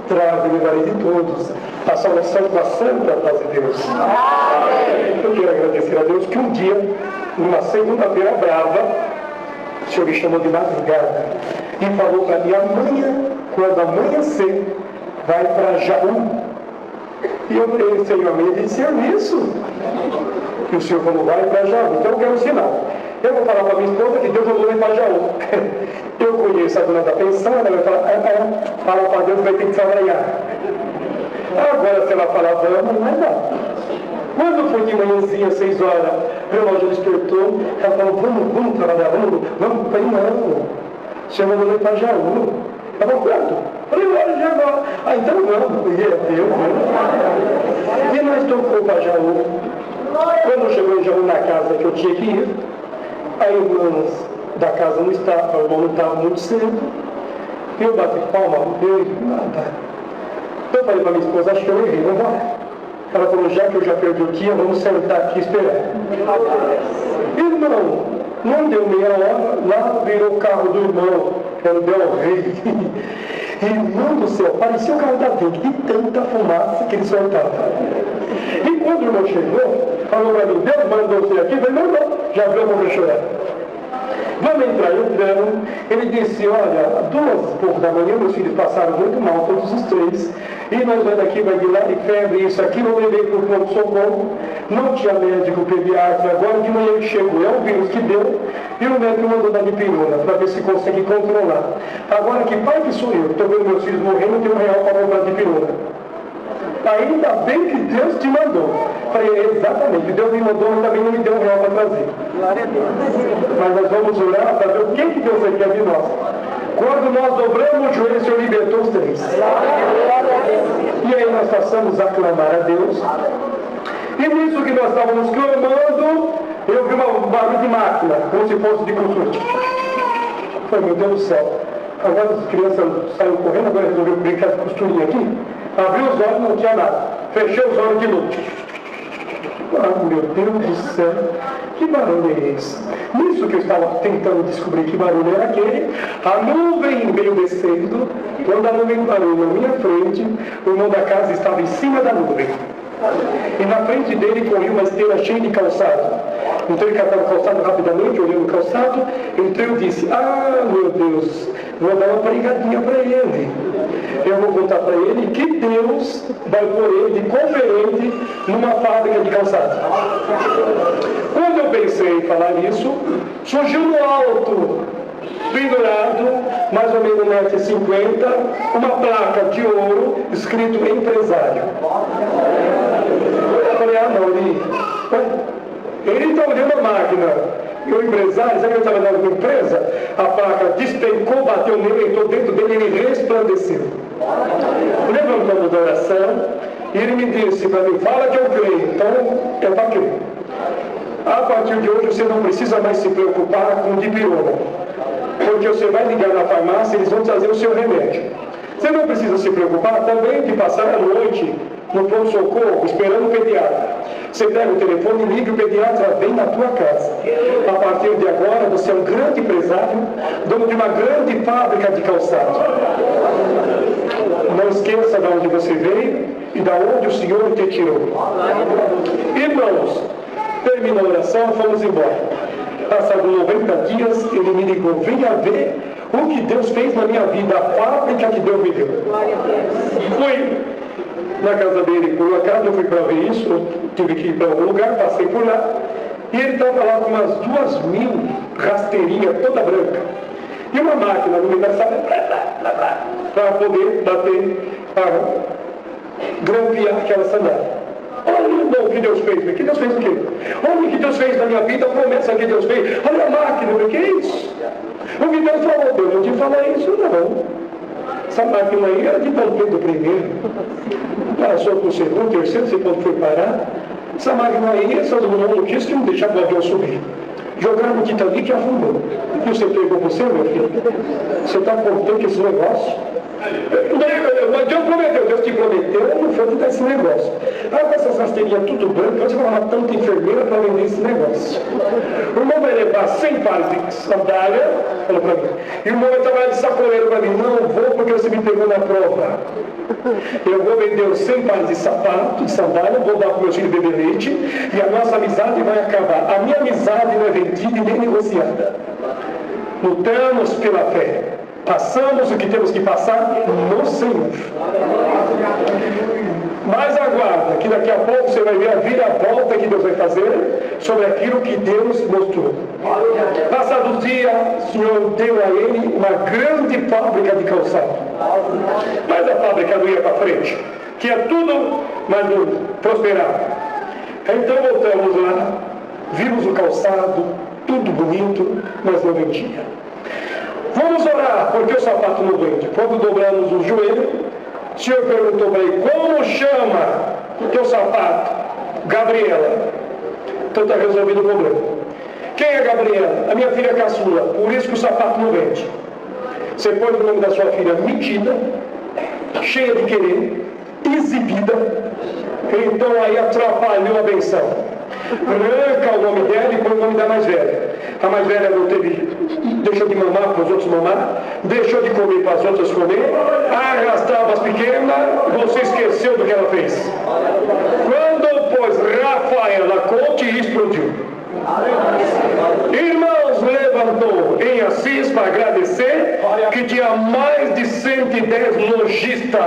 [SPEAKER 5] trago e levarei de todos a salvação com a santa paz de Deus. Eu quero agradecer a Deus que um dia, numa segunda-feira brava, o Senhor me chamou de madrugada e falou para mim: amanhã, quando amanhecer, vai para Jaú. E eu falei: Senhor, amanhã de serviço. E o Senhor falou: vai para Jaú. Então eu quero um sinal. Eu vou falar para minha esposa que Deus mandou ir para Jaú. Eu conheço a dona da pensão, ela vai falar: fala para Deus, vai ter que trabalhar. Agora, se ela falar vamos, não vai dar. Quando foi de manhãzinha, 6 horas, o relógio despertou, ela falou: vamos trabalhar, vamos. Eu falei: não, o Senhor mandou ir para Jaú. Ela falou: quanto? Falei: olha, já agora. Ah, então vamos. E é Deus, né? E nós tocou para Jaú. Quando chegou em Jaú, na casa que eu tinha que ir, a irmã da casa não estava, o irmão não estava muito cedo. Eu bati palma, não deu nada. Então eu falei para minha esposa: acho que eu errei, vamos embora. Ela falou: já que eu já perdi o dia, vamos sentar aqui e esperar. Irmão, não deu meia hora, lá virou o carro do irmão, era o Del Rey. Irmão do céu, parecia o carro da Vink, de tanta fumaça que ele soltava. E quando o irmão chegou, falou para mim: Deus mandou você aqui? Eu falei: não, já viu como eu chorar. Vamos entrar, entrando. Ele disse: olha, 2h da manhã, meus filhos passaram muito mal, todos os 3. E nós vamos daqui, vai de lá de febre, isso aqui. Eu levei para o pronto-socorro. Não tinha médico pediatra. Agora de manhã ele chegou. É o vírus que deu. E o médico mandou dar dipirona para ver se consegue controlar. Agora, que pai que sou eu? Estou vendo meus filhos morrendo, não tenho R$1 para comprar dipirona. Ainda bem que Deus te mandou. Falei: exatamente, Deus me mandou, mas também não me deu R$1 para trazer. Glória a Deus. Mas nós vamos orar para ver o que Deus quer de nós. Quando nós dobramos o joelho, o Senhor libertou os 3. E aí nós passamos a clamar a Deus. E nisso que nós estávamos clamando, eu vi um barulho de máquina, como se fosse de costura. Falei: meu Deus do céu. Agora as crianças saíram correndo, agora resolveu brincar de costurinha aqui. Abriu os olhos, não tinha nada. Fechei os olhos de novo. Ah, meu Deus do céu, que barulho é esse? Nisso que eu estava tentando descobrir que barulho era aquele, a nuvem veio descendo. Quando a nuvem parou na minha frente, o irmão da casa estava em cima da nuvem. E na frente dele corria uma esteira cheia de calçado. Então ele catava o calçado rapidamente, olhando o calçado. Então eu disse: ah, meu Deus, vou dar uma pregadinha para ele. Eu vou contar para ele que Deus vai pôr ele de conferente numa fábrica de calçado. Quando eu pensei em falar isso, surgiu no alto, pendurado, mais ou menos 1,50 m, uma placa de ouro escrito empresário. Eu falei: ah, não, ele está olhando a máquina. E o empresário, sabe que eu estava dando uma empresa? A placa despencou, bateu nele, entrou dentro dele e ele resplandeceu. Levantamos da oração e ele me disse para mim: fala que eu creio. Então é para crer. A partir de hoje você não precisa mais se preocupar com dipirona, porque você vai ligar na farmácia e eles vão trazer o seu remédio. Você não precisa se preocupar também de passar a noite no pronto-socorro esperando o pediatra. Você pega o telefone e liga, o pediatra vem na tua casa. A partir de agora você é um grande empresário, dono de uma grande fábrica de calçado. Não esqueça de onde você veio e de onde o Senhor te tirou. Irmãos, terminou a oração, fomos embora. Passados 90 dias, ele me ligou: venha ver o que Deus fez na minha vida, a fábrica que Deus me deu. Fui na casa dele, por um acaso eu fui para ver isso, eu tive que ir para algum lugar, passei por lá, e ele estava lá com umas 2.000 rasteirinhas toda branca. E uma máquina no meio da sala, para poder bater, para grampear aquela sandália. Olha, irmão, o que Deus fez? Que Deus fez o quê? Olha o que Deus fez na minha vida, a promessa que Deus fez. Olha a máquina, o que é isso? O que Deus falou, Deus não te fala isso, não. Essa máquina aí era de Dom Pedro I. Passou para o segundo, terceiro, sei quando foi parar. Essa máquina aí, essas maluquices que não deixavam o avião subir. Jogaram no Titanic e afundou. E você pegou você, meu filho? Você está contente com esse negócio? mas Deus prometeu. Deus te prometeu, não foi te dar esse negócio. Ah, com essas rasteirinhas tudo branco, onde vai arrumar tanta enfermeira para vender esse negócio? O irmão vai levar 100 pares de sandália, falou para mim. E o irmão vai trabalhar de sacoleiro para mim. Não vou porque você me pegou na prova. Eu vou vender os 100 pares de sapato, de sandália, vou dar para o meu filho beber leite e a nossa amizade vai acabar. A minha amizade não é vendida e nem negociada. Lutamos pela fé. Passamos o que temos que passar no Senhor. Mas aguarda, que daqui a pouco você vai ver a viravolta que Deus vai fazer sobre aquilo que Deus mostrou. Passados dias, o Senhor deu a ele uma grande fábrica de calçado. Mas a fábrica não ia para frente. Tinha tudo, mas não prosperava. Então voltamos lá, vimos o calçado, tudo bonito, mas não vendia. Vamos orar, porque o sapato não vende. Quando dobramos o joelho, o Senhor perguntou para ele, como chama o teu sapato? Gabriela. Então está resolvido o problema. Quem é Gabriela? A minha filha caçula. Por isso que o sapato não vende. Você pôs o nome da sua filha metida, cheia de querer, exibida. Então aí atrapalhou a benção. Arranca o nome dela e põe o nome da mais velha. A mais velha não teve, deixou de mamar para os outros mamar, deixou de comer para as outras comer, arrastava as pequenas, você esqueceu do que ela fez. Quando pôs Rafaela Conte, explodiu. Irmãos, levantou em Assis para agradecer que tinha mais de 110 lojistas,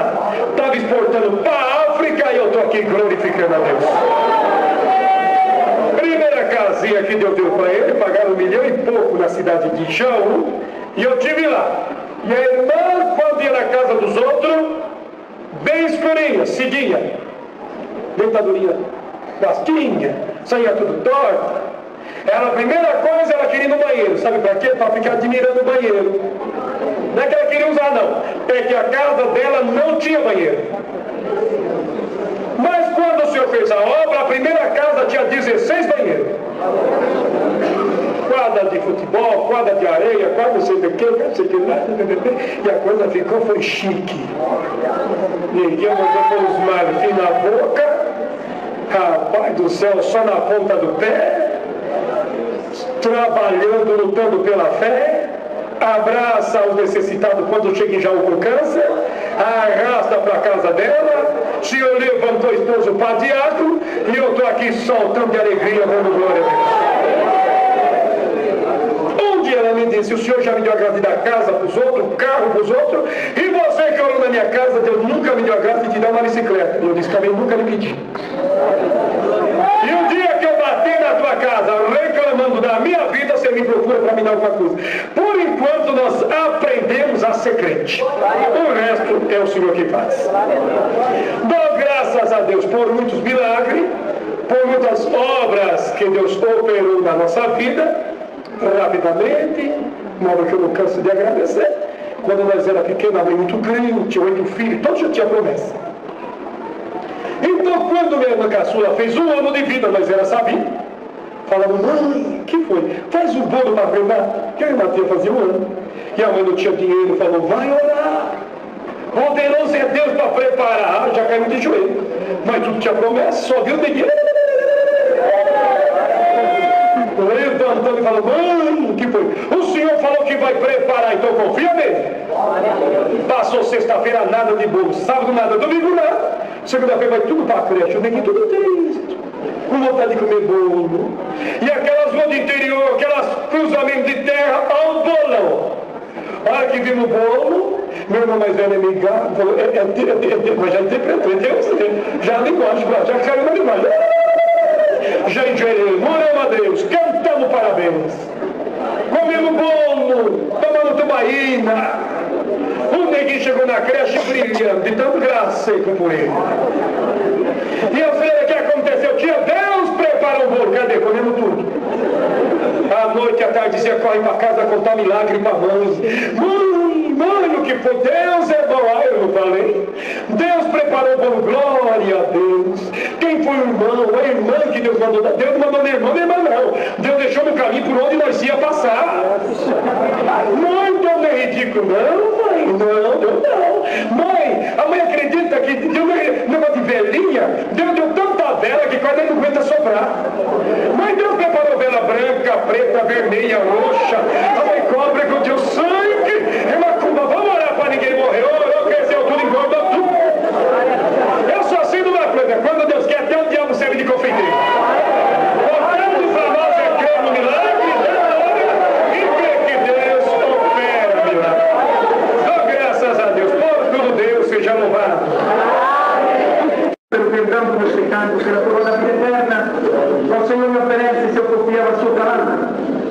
[SPEAKER 5] estava exportando para a África e eu estou aqui glorificando a Deus. Primeira casinha que Deus deu para ele, pagaram 1 milhão e pouco na cidade de Jaú, e eu estive lá. E a irmã, quando ia na casa dos outros, bem escurinha, cedinha, dentadurinha, bastinha, saía tudo torta. A primeira coisa, ela queria ir no banheiro. Sabe para quê? Para ficar admirando o banheiro. Não é que ela queria usar, não. É que a casa dela não tinha banheiro. Mas quando o Senhor fez a obra, a primeira casa tinha 16 banheiros. Quadra de futebol, quadra de areia, quadra não sei do que, não sei o que, e a coisa ficou, foi chique. Ninguém mandou pôr os marfim na boca, rapaz do céu, só na ponta do pé, trabalhando, lutando pela fé, abraça os necessitados quando chega em Jaú com câncer, arrasta para a casa dela. O Senhor levantou o esposo para diácono e eu estou aqui soltando de alegria, dando glória a Deus. Um dia ela me disse, o Senhor já me deu a graça de dar casa para os outros, carro para os outros, e você que orou na minha casa, Deus nunca me deu a graça de te dar uma bicicleta. E eu disse, também nunca lhe pedi. E o dia que eu bater na tua casa reclamando da minha vida, você me procura para me dar alguma coisa. Por enquanto nós aprendemos a ser crente. O resto é o Senhor que faz. Dou graças a Deus por muitos milagres, por muitas obras que Deus operou na nossa vida, rapidamente, uma obra que eu não canso de agradecer. Quando nós era pequena, mãe muito crente, 8 filhos, todos já tinha promessa. Então, quando minha irmã caçula fez 1 ano de vida, mas ela sabia, falava, mãe, que foi? Faz o bolo para Bernardo, que a irmã tinha fazer 1 ano. E a mãe não tinha dinheiro, falou, vai orar. Poderoso é Deus para preparar. Já caiu de joelho. Mas tudo tinha promessa, só viu o dinheiro. Levantando e falou, mãe, que foi? O Senhor falou que vai preparar, então confia nele. Passou sexta-feira, nada de bolo. Sábado, nada. Domingo, nada. Segunda-feira vai tudo para a creche. Eu neguei tudo triste, com vontade de comer bolo. E aquelas ruas do interior, aquelas cruzamentos de terra, ao bolão. A hora que vimos o bolo, meu irmão mais velho é ligado, falou, mas já interpretou, já a linguagem, já caiu na linguagem. Já enjoei, moramos a Deus, cantamos parabéns. Comemos bolo, tomamos tubaína. O neguinho chegou na creche brilhando, de tão graça seco por ele. E eu sei o que aconteceu. Deus preparou o bolo, cadê? Comemos tudo. À noite, à tarde, dizia, corre para casa contar milagre para a mãe. Mãe, o que foi? Deus é bom. Ah, eu não falei. Deus preparou o bolo, glória a Deus. Quem foi o irmão? A irmã que Deus mandou. Deus não mandou nem irmão, nem irmã não. Deus deixou no caminho por onde nós ia passar. Não, então não é ridículo, não, mãe. Não, Deus não. Mãe, a mãe acredita que deu negócio de velhinha, deu tanta vela que quase nem aguenta soprar. Mãe, Deus preparou vela branca, preta, vermelha, roxa. A mãe cobra que o teu sangue é macumba. Vamos orar para ninguém morrer. Cresceu tudo, engorda tudo. Eu só sei de uma coisa, quando Deus quer, até o diabo serve de confeiteiro. Portanto, para nós é crer no milagre, e crer que Deus opera milagre. Então, graças a Deus, por tudo Deus seja louvado. Pelo perdão dos meus pecados, pela coroa da vida eterna, ao Senhor me oferece, se eu for fiel à sua palavra.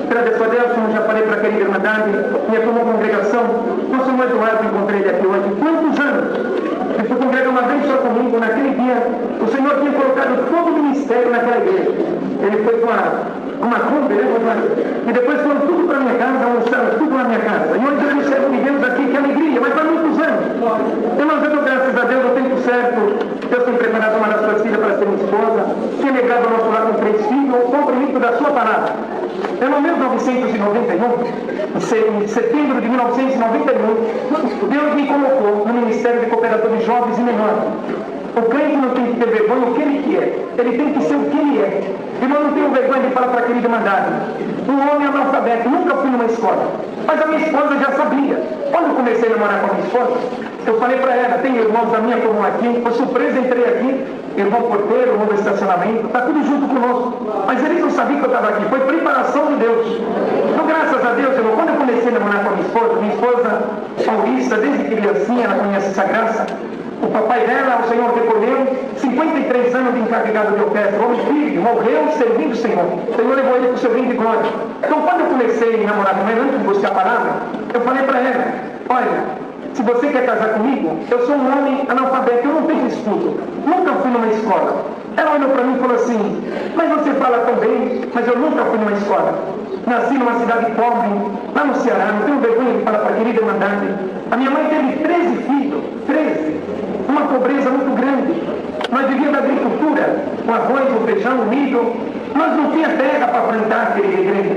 [SPEAKER 5] Agradeço a Deus, como já falei para a querida Irmandade, e a como congregação, nosso irmão Eduardo, encontrei ele aqui hoje. Quantos anos? Ele foi congregar uma vez só comigo, naquele dia, o Senhor tinha colocado todo o ministério naquela igreja. Ele foi com uma Kombi, né? E depois foram tudo para minha casa, almoçaram tudo na minha casa. E hoje eu recebo de Deus aqui, que alegria, mas há muitos anos. Irmãos, eu dou graças a Deus, no tempo certo, Deus tem preparado uma das suas filhas para ser minha esposa, tem alegrado o nosso lar com 3 filhos, o cumprimento da sua palavra. Em 1991, em setembro de 1991, Deus me colocou no Ministério de Cooperador de Jovens e Menores. O crente não tem que ter vergonha do que ele é, ele tem que ser o que ele é. Irmão, não tenho vergonha de falar para a querida Irmandade. Um homem analfabeto, nunca fui numa escola, mas a minha esposa já sabia. Quando eu comecei a namorar com a minha esposa, eu falei para ela, tem irmãos da minha como aqui, por surpresa entrei aqui, irmão porteiro, irmão do estacionamento, está tudo junto conosco. Mas eles não sabiam que eu estava aqui, foi preparação de Deus. Então, graças a Deus, irmão, quando eu comecei a namorar com a minha esposa paulista, desde criancinha, ela conhece essa graça. O papai dela, o Senhor recolheu, 53 anos de encarregado de orquestra, homem filho, morreu servindo o Senhor. O Senhor levou ele para o seu reino de glória. Então, quando eu comecei a namorar com ela, antes de buscar a palavra, eu falei para ela, olha, se você quer casar comigo, eu sou um homem analfabeto, eu não tenho estudo, nunca fui numa escola. Ela olhou para mim e falou assim, mas você fala tão bem, mas eu nunca fui numa escola. Nasci numa cidade pobre, lá no Ceará, não tenho vergonha de falar para a querida Irmandade. A minha mãe teve 13 filhos, 13, uma pobreza muito grande. Nós vivíamos da agricultura, o arroz, o feijão, o milho. Nós não tínhamos terra para plantar, querida igreja.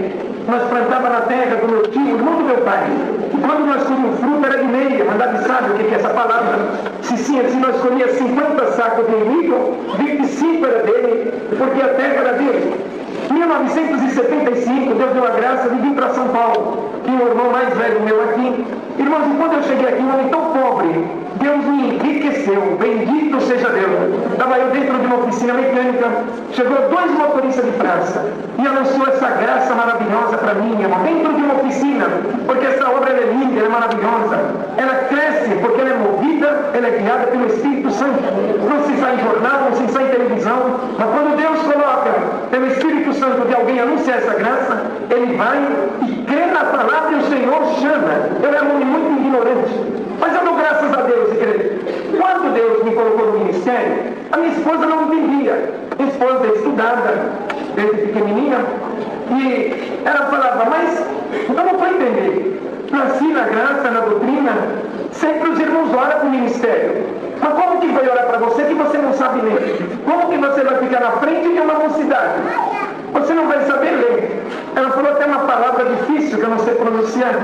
[SPEAKER 5] Nós plantávamos na terra do meu tio, irmão do meu pai. E quando nós colhíamos fruta era de meia. Mandade sabe o que é essa palavra? Se nós colhíamos 50 sacos de milho, 25 era dele, porque a terra era dele. Em 1975, Deus deu a graça de vir para São Paulo. Tinha um irmão mais velho meu aqui. Irmãos, e quando eu cheguei aqui, um homem tão pobre, Deus me enriqueceu, bendito seja Deus. Estava eu dentro de uma oficina mecânica, chegou 2 motoristas de praça e anunciou essa graça maravilhosa para mim, irmão, dentro de uma oficina, porque essa obra é linda, ela é maravilhosa, ela cresce porque ela é movida, ela é guiada pelo Espírito Santo. Não se sai em jornal, não se sai em televisão, mas quando Deus coloca pelo Espírito Santo de alguém anunciar essa graça, ele vai e crê na palavra e o Senhor chama. Eu era um homem muito ignorante, mas eu dou graças a Deus, igreja. Quando Deus me colocou no ministério, a minha esposa não entendia. Minha esposa é estudada desde pequenininha e ela falava, mas eu não vou entender. Nasci na graça, na doutrina, sempre os irmãos oram para o ministério. Mas como que vai orar para você que você não sabe ler? Como que você vai ficar na frente de uma mocidade? Você não vai saber ler. Ela falou até uma palavra difícil que eu não sei pronunciar.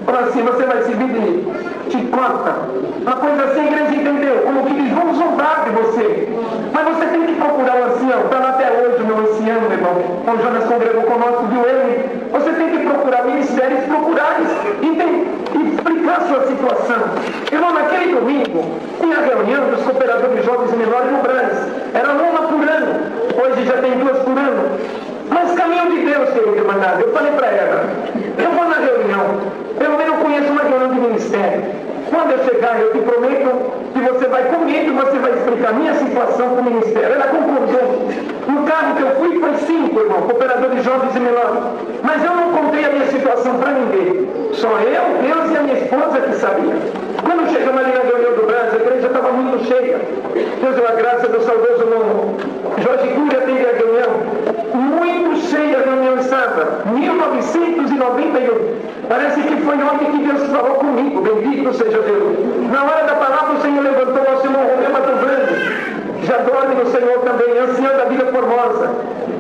[SPEAKER 5] Falou assim, você vai servir de chicota. Uma coisa assim, a igreja entendeu. Como que diz, vamos zombar de você. Mas você tem que procurar o ancião. Está lá até hoje o meu ancião, meu irmão. Quando Jonas congregou conosco, viu ele. Você tem que procurar ministérios, procurar e explicar a sua situação. Irmão, naquele domingo, tinha a reunião dos cooperadores de jovens e menores no Brás. Era uma por ano. Hoje já tem 2 por ano. Mas caminho de Deus, querida Irmandade. Eu falei para ela, eu vou na reunião, pelo menos eu conheço uma reunião de ministério. Quando eu chegar, eu te prometo que você vai comigo e você vai explicar a minha situação com o ministério. Ela concordou. No carro que eu fui, foi 5, irmão, cooperadores de jovens e menores. Mas eu não contei a minha situação para ninguém. Só eu, Deus e a minha esposa que sabia. Quando chegamos ali na reunião do Brasil, a igreja estava muito cheia. Deus deu a graça do saudoso irmão Jorge Cúria teve a reunião. Muito cheia a reunião estava. 1991. Parece que foi ontem que Deus falou comigo. Bendito seja Deus. Na hora da palavra o Senhor levantou o nosso irmão Romeu Matuvani. Já dorme no Senhor também, ancião da Vila Formosa.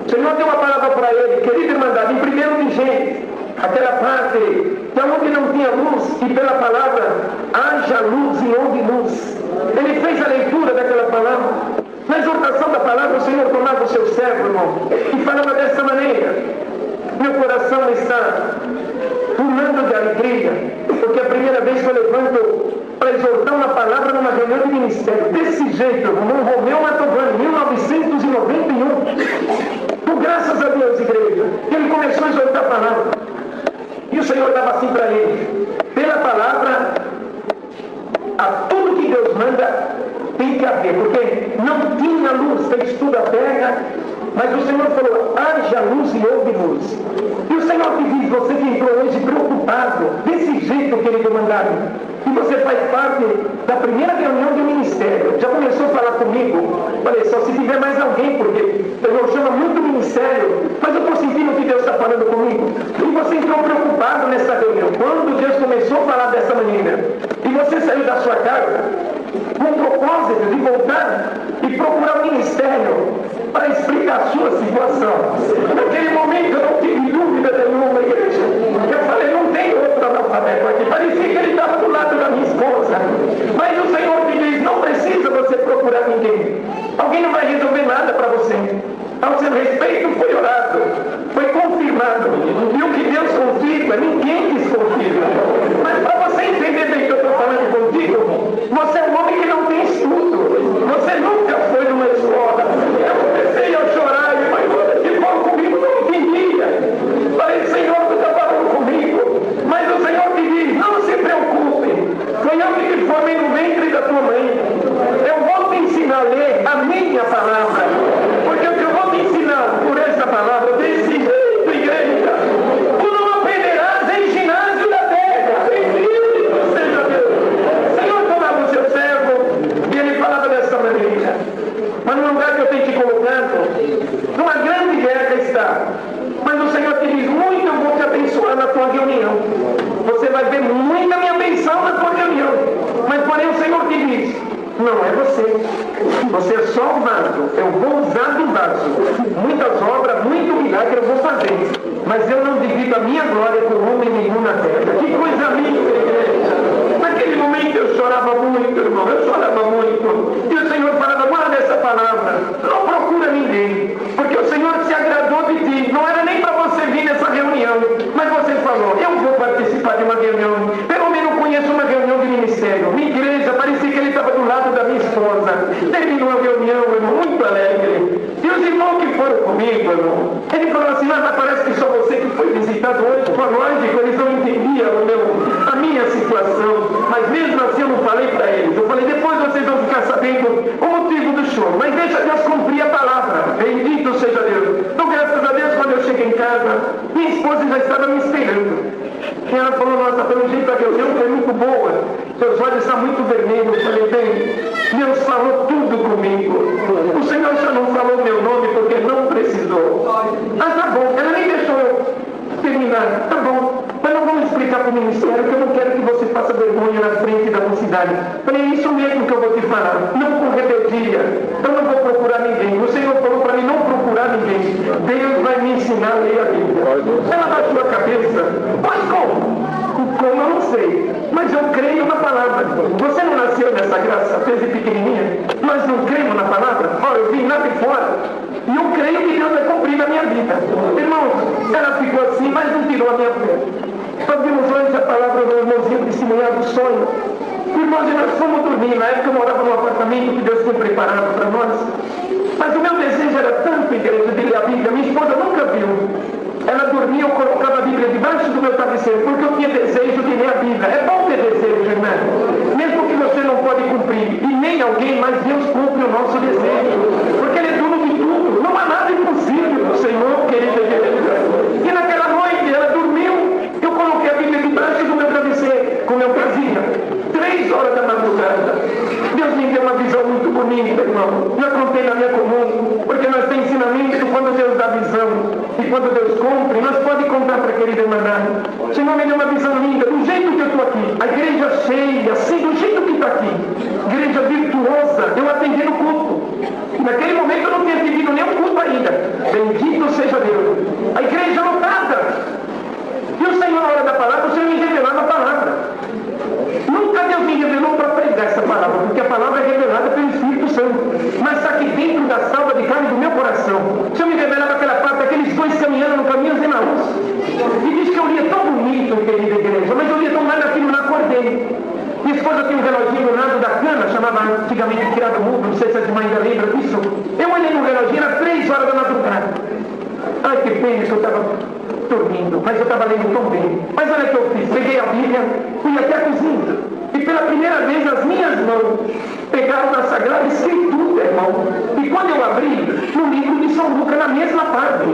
[SPEAKER 5] O Senhor deu uma palavra para ele. Querida Irmandade, em 1º de Gênesis, aquela parte que onde não tinha luz, e pela palavra, haja luz e houve luz. Ele fez a leitura daquela palavra. Na exortação da palavra, o Senhor tomava o seu servo, irmão, e falava dessa maneira: meu coração está pulando de alegria, porque é a primeira vez que eu levanto para exortar uma palavra numa reunião de ministério. Desse jeito, irmão, Romeu Mantovani, 1991. Por graças a Deus, igreja, ele começou a exortar a palavra. E o Senhor dava assim para ele: pela palavra, a tudo que Deus manda tem que haver, porque não tinha luz, fez tudo a terra, mas o Senhor falou: haja luz e houve luz. E o Senhor te diz, você que entrou hoje preocupado, desse jeito que Ele te mandaram, e você faz parte da primeira reunião do ministério, já começou a falar comigo, falei, só se tiver mais alguém, porque o Senhor chama muito ministério, mas eu estou sentindo que Deus está falando comigo. E você entrou preocupado nessa reunião, quando Deus começou a falar dessa maneira, e você saiu da sua casa com o propósito de voltar e procurar o ministério para explicar a sua situação. Naquele momento eu não tive dúvida nenhuma, igreja. Eu falei, não tem outro analfabeto aqui. Parecia que ele estava do lado da minha esposa. Mas o Senhor me diz, não precisa você procurar ninguém. Alguém não vai resolver nada para você. Ao seu respeito foi orado, foi confirmado. E o que Deus confirma, ninguém desconfirma. Mas para você entender bem que eu estou falando contigo, você é um homem que não tem estudo. Você nunca foi numa escola. Eu comecei a chorar e falei, que falou comigo, não entendia. Falei, Senhor, tu está falando comigo. Mas o Senhor te diz, não se preocupe. Foi eu que te formei no ventre da tua mãe. Eu vou te ensinar a ler a minha palavra. Porque o que eu vou te ensinar por essa palavra, desse jeito, igreja, tu não aprenderás em ginásio da terra. Bendito seja Deus. O Senhor tomava o seu servo e ele falava dessa maneira. Mas no lugar que eu tenho te colocado, numa grande guerra está. Mas o Senhor te diz, muito eu vou te abençoar na tua reunião. Você vai ver muita minha benção na tua reunião. Mas porém o Senhor te diz, não é você. Você é só o vaso. Eu vou usar do vaso. Muitas obras, muito milagre eu vou fazer. Mas eu não divido a minha glória com homem nenhum na terra. Que coisa linda, igreja. Naquele momento eu chorava muito, irmão. Eu chorava muito. E o Senhor falava, guarda essa palavra. Não procura ninguém. Porque o Senhor se agradou de ti. Não era nem para você vir nessa reunião. Mas você falou, eu vou participar de uma reunião. Pelo menos conheço uma reunião de ministério. Minha igreja, parecia que ele estava do lado da minha esposa. Terminou a reunião, irmão, muito alegre. E os irmãos que foram comigo, irmão, ele falou assim, mas parece que só você que foi visitado hoje. Foi lógico, eles não entendiam a minha situação. Mas mesmo assim eu não falei para eles. Eu falei, depois vocês vão ficar sabendo o motivo do choro. Mas deixa Deus cumprir a palavra. Bendito seja Deus. Então, graças a Deus, quando eu cheguei em casa, minha esposa já estava me esperando. E ela falou, nossa, pelo jeito a reunião foi muito boa. Seus olhos estão muito vermelhos. Eu falei, bem, Deus falou tudo comigo. O Senhor só não falou meu nome porque não precisou. Ah, tá bom. Ela nem deixou eu terminar. Tá bom. Mas não vamos explicar para o ministério que eu não quero que você faça vergonha na frente da mocidade. Falei, é isso mesmo que eu vou te falar. Não com rebeldia. Eu não vou procurar ninguém. O Senhor falou para mim não procurar ninguém. Deus vai me ensinar a ler a Bíblia. Ela baixou a cabeça. Mas como? Como eu não sei. Mas eu creio na palavra. Você não nasceu nessa graça desde pequenininha? Nós não cremos na palavra? Olha, eu vim lá de fora. E eu creio que Deus vai cumprir na minha vida. Irmãos, ela ficou assim, mas não tirou a minha fé. Nós vimos antes a palavra do irmãozinho testemunhar do sonho. Irmãos, e nós fomos dormir. Na época eu morava num apartamento que Deus tinha preparado para nós. Mas o meu desejo era tanto, igreja, de ler a Bíblia. Minha esposa nunca viu. Ela dormia, eu colocava a Bíblia debaixo do meu travesseiro, porque eu tinha desejo de ler a Bíblia. É bom ter desejo, irmão. Mesmo que você não pode cumprir, e nem alguém, mas Deus cumpre o nosso desejo. Porque Ele é dono de tudo. Não há nada impossível do Senhor, querida igreja. E naquela noite, ela dormiu, eu coloquei a Bíblia debaixo do meu travesseiro, como eu fazia. 3 horas da madrugada. Deus me deu uma visão muito bonita, irmão. Eu contei na minha comum, porque nós temos ensinamento quando Deus dá visão e quando Deus cumpre, nós podemos contar para a querida irmã. O Senhor me deu uma visão linda, do jeito que eu estou aqui. A igreja cheia, assim, do jeito que está aqui. Igreja virtuosa, eu atendi no culto. Naquele momento eu não tinha atendido nenhum culto ainda. Bendito seja Deus. A igreja lotada. E o bem que eu estava dormindo, mas eu estava lendo tão bem. Mas olha o que eu fiz, peguei a Bíblia, fui até a cozinha, e pela primeira vez as minhas mãos pegaram na Sagrada Escritura, irmão. E quando eu abri, no livro de São Lucas, na mesma parte.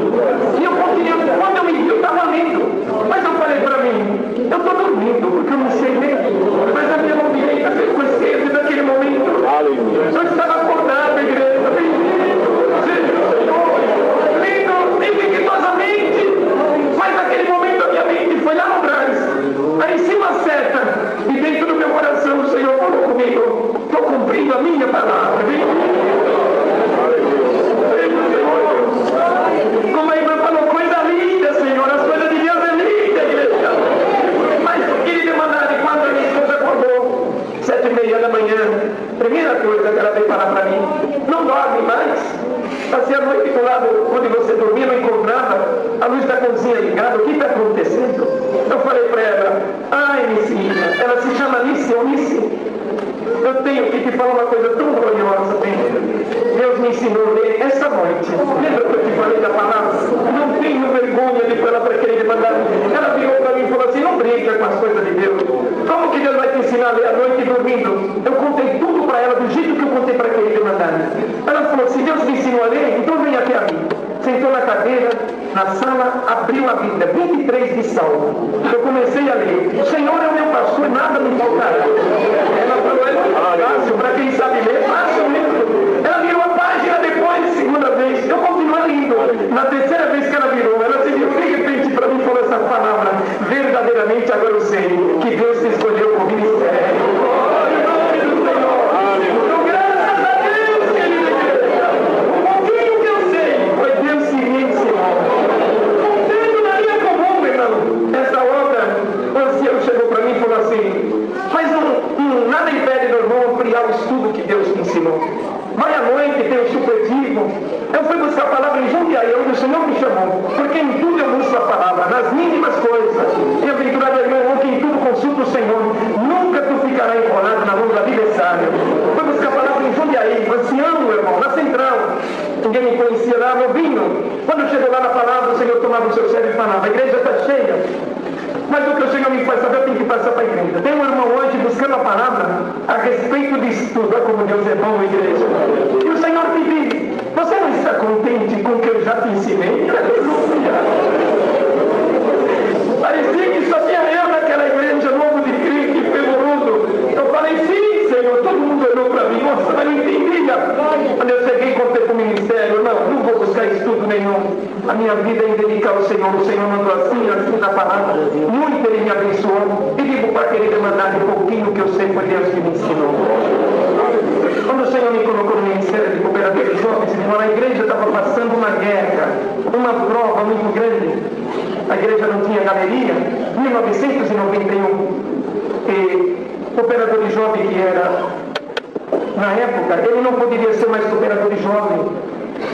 [SPEAKER 5] E eu continuei, quando eu me vi, eu estava lendo. Mas eu falei para mim, eu estou dormindo, porque eu não sei ler. Mas a minha mão direita ficou esquerda naquele momento. Eu estava acordado, igreja, lendo indignosamente. Mas naquele momento a minha mente foi lá no trás. Aí em cima seta. E dentro do meu coração o Senhor falou comigo, estou cumprindo a minha palavra. Como a irmã falou, coisa linda, Senhor, as coisas de Deus é linda, igreja. Mas o que ele demandava quando a minha esposa acordou, 7h30 da manhã, primeira coisa que ela veio falar para mim, não dorme mais. Passei a noite do lado onde você dormia, não encontrava, a luz da cozinha ligada, o que está acontecendo? Eu falei para ela, ai, Nicinha, ela se chama Nice ou Nice. Eu tenho que te falar uma coisa tão gloriosa, Deus me ensinou a ler essa noite. Lembra que eu te falei da palavra? Não tenho vergonha de falar para quem ele mandar. Ela virou para mim e falou assim, não brinca com as coisas de Deus. Como que Deus vai te ensinar a ler à noite dormindo? Eu contei tudo para ela do jeito que eu contei para quem ele mandar. Ela falou, se Deus me ensinou a ler, então vem até a mim. Sentou na cadeira, na sala, abriu a Bíblia, 23 de Salmo. Eu comecei a ler, o Senhor é o meu pastor, nada me faltará. Ela falou, é muito fácil, para quem sabe ler, fácil mesmo. Ela virou a página depois, segunda vez, eu continuei lendo. Na terceira vez que ela virou, ela se viu de repente para mim falou essa palavra, verdadeiramente agora eu sei que Deus te escolheu como ministério. Essa obra, o ancião chegou para mim e falou assim, mas nada impede do irmão ampliar o estudo que Deus te ensinou. Vai à noite, tem o supletivo. Eu fui buscar a palavra em Jundiaí, onde o Senhor me chamou, porque em tudo eu busco a palavra, nas mínimas coisas. E a aventura do irmão, que em tudo consulta o Senhor, nunca tu ficará enrolado na mão do adversário. Fui buscar a palavra em Jundiaí, ancião, irmão, na central. Ninguém me conhecia lá, novinho. Quando chegou lá na palavra, o Senhor tomava o seu sério e falava, a igreja está cheia. Mas o que o Senhor me faz saber, eu tenho que passar para a igreja. Tem um irmão hoje buscando a palavra a respeito disso tudo. Olha como Deus é bom, igreja. E o Senhor me diz, você não está contente com o que eu já te ensinei? Aleluia! Parecia que só tinha eu naquela igreja, novo de Cristo, fervoroso. Eu falei, sim, Senhor. Todo mundo olhou para mim, nossa, mas não entendia. Quando eu cheguei e contei para o ministério, não vou buscar estudo nenhum. A minha vida é em dedicar ao Senhor. O Senhor mandou assim na palavra. Muito Ele me abençoou. E digo para que Ele demandar um pouquinho que eu sei, foi Deus que me ensinou. Quando o Senhor me colocou no Ministério de Cooperadores Jovens, a igreja estava passando uma guerra, uma prova muito grande. A igreja não tinha galeria. 1991, o cooperador jovem que era, na época, ele não poderia ser mais cooperador jovem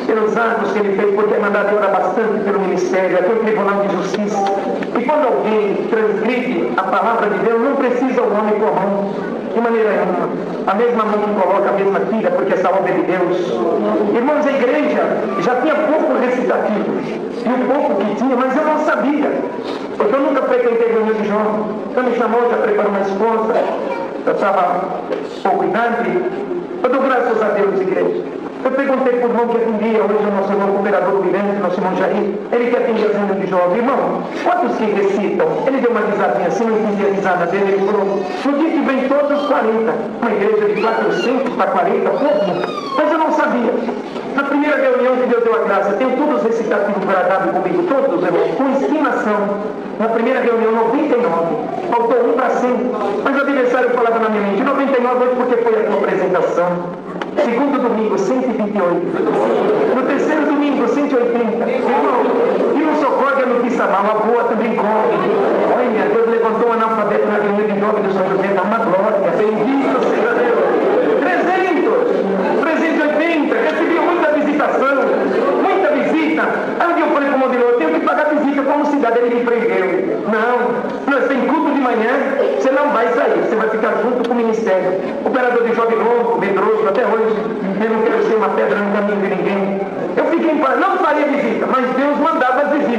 [SPEAKER 5] pelos atos que ele fez, porque é mandado orar bastante pelo Ministério, até o Tribunal de Justiça. E quando alguém transgride a palavra de Deus, não precisa o homem com a mão, de maneira nenhuma. A mesma mão que coloca, a mesma tira, porque essa obra é de Deus. Irmãos, a igreja já tinha pouco recitativo, e o pouco que tinha, mas eu não sabia, porque eu nunca frequentei reunião de jovens. Então me chamou, já preparou uma esposa, eu estava pouco idade. Eu dou graças a Deus, igreja. Eu perguntei para o irmão que atendia hoje o nosso irmão cooperador Virente, nosso irmão Jair, ele que atendia as reuniões de jovens. Irmão, quantos que recitam? Ele deu uma risadinha assim, não entendi a risada dele, ele falou, no dia que vem todos 40. Uma igreja de 400 para 40, pouco. Mas eu não sabia. Na primeira reunião que Deus deu a graça, tenho todos os recitativos guardados comigo, todos, irmãos, com estimação. Na primeira reunião, 99. Faltou 1 para 100. Mas o adversário falava na minha mente, 99 hoje porque foi a tua apresentação. Segundo domingo, 128. No terceiro domingo, 180. Irmão, e não socorre a notícia mal, a boa também corre. Olha, Deus levantou um analfabeto na reunião de jovem do São José, dá uma glória. Bendito seja Deus. 380. Recebi muita visitação, muita visita. Aí um dia eu falei para o modelo, eu tenho que pagar visita como cidade, ele me prendeu. Não, nós tem culto de manhã, você não vai sair, você vai ficar junto com o ministério. Operador de jovem novo, medroso, até hoje, eu não quero ser uma pedra no caminho de ninguém. Eu fiquei em paz, não faria visita, mas Deus mandava as visitas.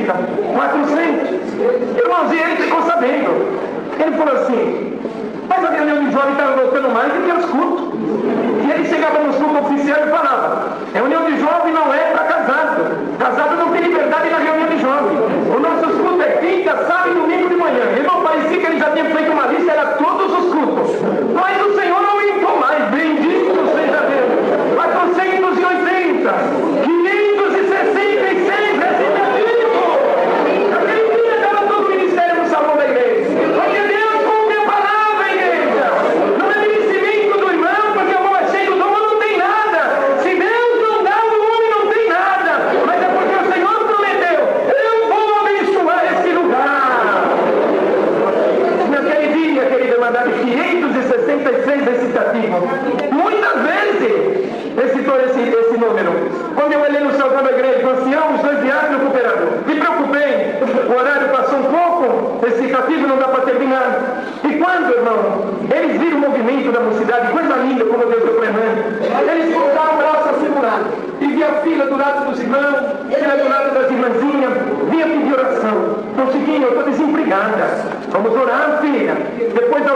[SPEAKER 5] lado das irmãzinhas, vinha pedir oração. Ô Chiquinho, eu estou desempregada. Vamos orar, filha. Depois da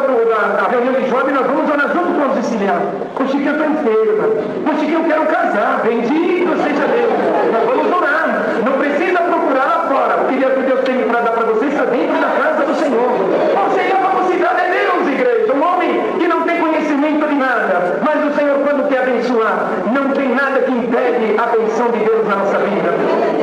[SPEAKER 5] reunião de jovens, nós vamos orar junto com os sicilianos. Ô Chiquinho, eu estou enferma. Ô Chiquinho, eu quero casar. Bendito seja Deus. Nós vamos orar. Não precisa procurar lá fora. O que Deus tem para dar para vocês está dentro da casa do Senhor. Ou seja, a capacidade é Deus, igreja. Um homem que não tem conhecimento de nada. Mas o Senhor, quando quer abençoar, não tem nada que impede a benção de Deus na nossa vida.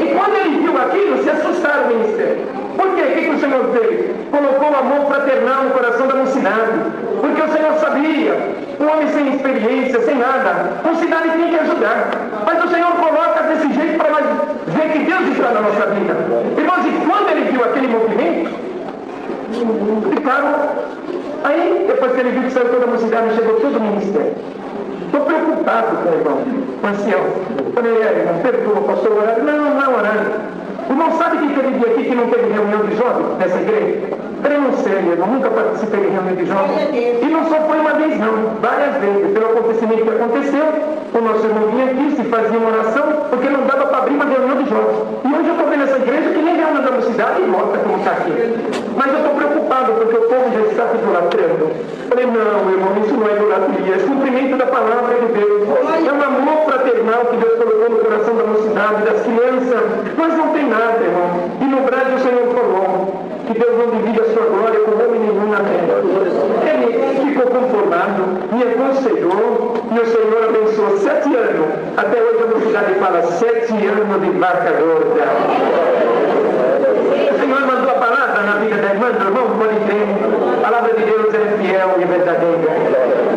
[SPEAKER 5] E quando ele viu aquilo, se assustaram o ministério. Por quê? O que o Senhor fez? Colocou o amor fraternal no coração da mocidade. Porque o Senhor sabia, um homem sem experiência, sem nada, a mocidade tem que ajudar. Mas o Senhor coloca desse jeito para nós ver que Deus está na nossa vida. Irmãos, e quando ele viu aquele movimento, ficaram. Aí, depois que ele viu que saiu toda a mocidade, chegou todo o ministério. Estou preocupado com o irmão, o ancião. Falei, irmão, perdoa, pastor, orar? Não é orar. O irmão sabe que teve dia aqui que não teve reunião de jovens nessa igreja? Eu não sei, irmão, nunca participei de reunião de jovens. E não só foi uma vez, não, várias vezes. Pelo acontecimento que aconteceu, o nosso irmão vinha aqui, se fazia uma oração, porque não dava para abrir uma reunião de jovens. E hoje eu estou vendo essa igreja que nem reunião da mocidade e volta como está aqui. Mas eu estou preocupado porque o povo já está se idolatrando. Falei, não, irmão, isso não é idolatria, é cumprimento da palavra de Deus. É um amor fraternal que Deus colocou no coração da mocidade, das crianças. Mas não tem nada, irmão. E no Brasil o Senhor falou que Deus não divide a sua glória com homem nenhum na terra. Ele ficou conformado, me aconselhou, e o Senhor abençoou 7 anos. Até hoje a mocidade fala 7 anos de vaca gorda. O Senhor mandou a palavra na vida da irmã, do irmão, pode crer. A palavra de Deus é fiel e verdadeira.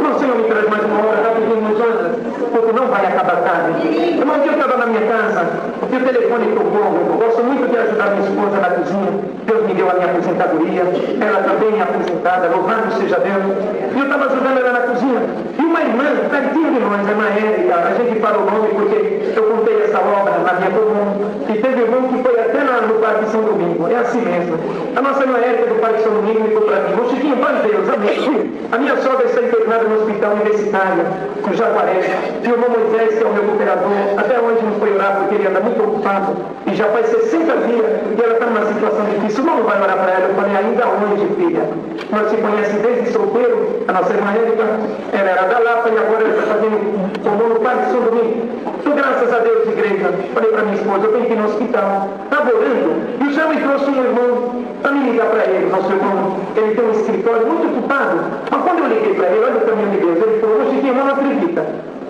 [SPEAKER 5] O Senhor me traz mais uma hora, está pedindo nos olhos, porque não vai acabar tarde. Irmão, eu estava na minha casa, o telefone tocou. Eu gosto muito de ajudar minha esposa na cozinha. Deus me deu a minha aposentadoria, ela também é aposentada, louvado seja Deus. E eu estava ajudando ela na cozinha. E uma irmã, pertinho de nós, a irmã Érica, a gente fala o nome porque eu contei essa obra na minha comum. E teve irmão que foi até no Parque São Domingo. É assim mesmo. A nossa irmã Érica do Parque São Domingo me falou para mim, ô Chiquinho, vai Deus, amém. A minha sogra está internada no hospital universitário, no Jaguaré. E o irmão Moisés, que é o meu cooperador, até hoje não foi orar porque ele anda muito ocupado. E já faz 60 dias e ela está numa situação difícil. O irmão vai orar para ela. Eu falei, ainda hoje, filha. Nós se conhecemos desde solteiro. A nossa irmã Érica, ela era da Lapa e agora ela está fazendo comum no Parque São Domingo. Então, graças a Deus, igreja, falei para minha esposa, eu tenho que ir no hospital. Estava orando e o Senhor me trouxe um irmão para me ligar para ele, nosso irmão. Ele tem um escritório muito ocupado. Mas quando eu liguei para ele, olha o caminho de Deus, ele falou, ô Chiquinho, não acredita.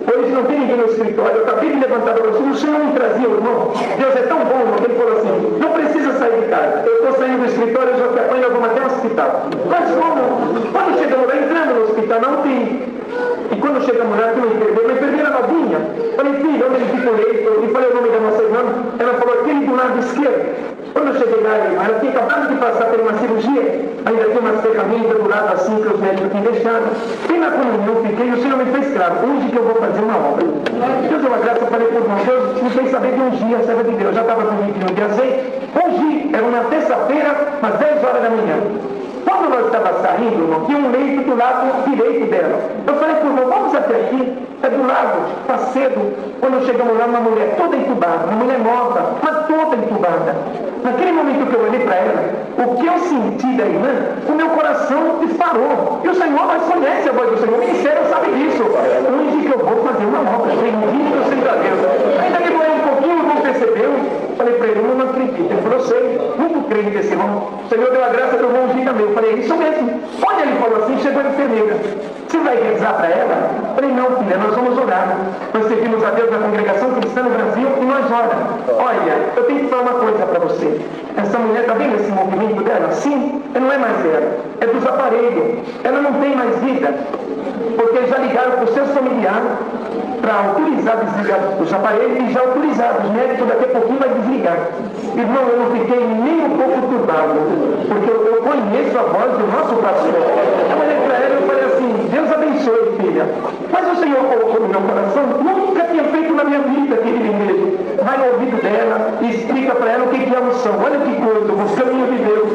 [SPEAKER 5] Hoje não tem ninguém no escritório, eu acabei de levantar para você, o Senhor me trazia, irmão. Deus é tão bom, irmão, que ele falou assim, não precisa sair de casa. Eu estou saindo do escritório, eu já te apanho, nós vamos até o hospital. Mas como? Quando chegamos lá, entrando no hospital, não tem. E quando chegamos lá, tinha uma enfermeira novinha. Falei, filho, onde ele fica o leito? E falei o nome da nossa irmã. Ela falou, aquele do lado esquerdo. Quando eu cheguei lá, irmã, ela tinha acabado de passar por uma cirurgia. Ainda tinha umas ferramentas do lado assim que os médicos tinham deixado. E na comunhão fiquei, o Senhor me fez claro, hoje que eu vou fazer uma obra. Deus é uma graça, eu falei por irmão, Deus me fez saber de um dia, serva de Deus. Já estava comigo no dia 6. Hoje, era uma terça-feira, às 10 horas da manhã. Quando nós estávamos saindo, irmão, tinha um leito do lado direito dela. Eu falei para o irmão, vamos até aqui, é do lado, está cedo. Quando chegamos lá, uma mulher toda entubada, uma mulher nova, mas toda entubada. Naquele momento que eu olhei para ela, o que eu senti da irmã, o meu coração disparou. E o Senhor, nós conhece a voz do Senhor, o ministério sabe disso. Onde que eu vou fazer uma obra? Bendito seja Deus. Ainda que doeu um pouquinho, não percebeu. Falei para ele, eu não acredito. Ele falou, eu sei, muito crente desse irmão. O Senhor deu a graça que eu vou ungir também. Eu falei, é isso mesmo. Quando ele falou assim, chegou a enfermeira. Você vai rezar para ela? Eu falei, não, filha, nós vamos orar. Nós servimos a Deus na congregação cristã no Brasil e nós oramos. Olha, eu tenho que falar uma coisa para você. Essa mulher, está vendo esse movimento dela? Sim, não é mais dela. É dos aparelhos. Ela não tem mais vida. Porque já ligaram para os seus familiares para autorizar desligar os aparelhos e já autorizaram. Os médicos daqui a pouquinho vai desligar. Irmão, eu não fiquei nem um pouco turbado, porque eu conheço a voz do nosso pastor. Eu olhei para ela e falei assim, Deus abençoe, filha. Mas o Senhor colocou no meu coração, nunca tinha feito na minha vida, querida igreja. Vai no ouvido dela e explica para ela o que é a unção. Olha que coisa, o caminho de Deus.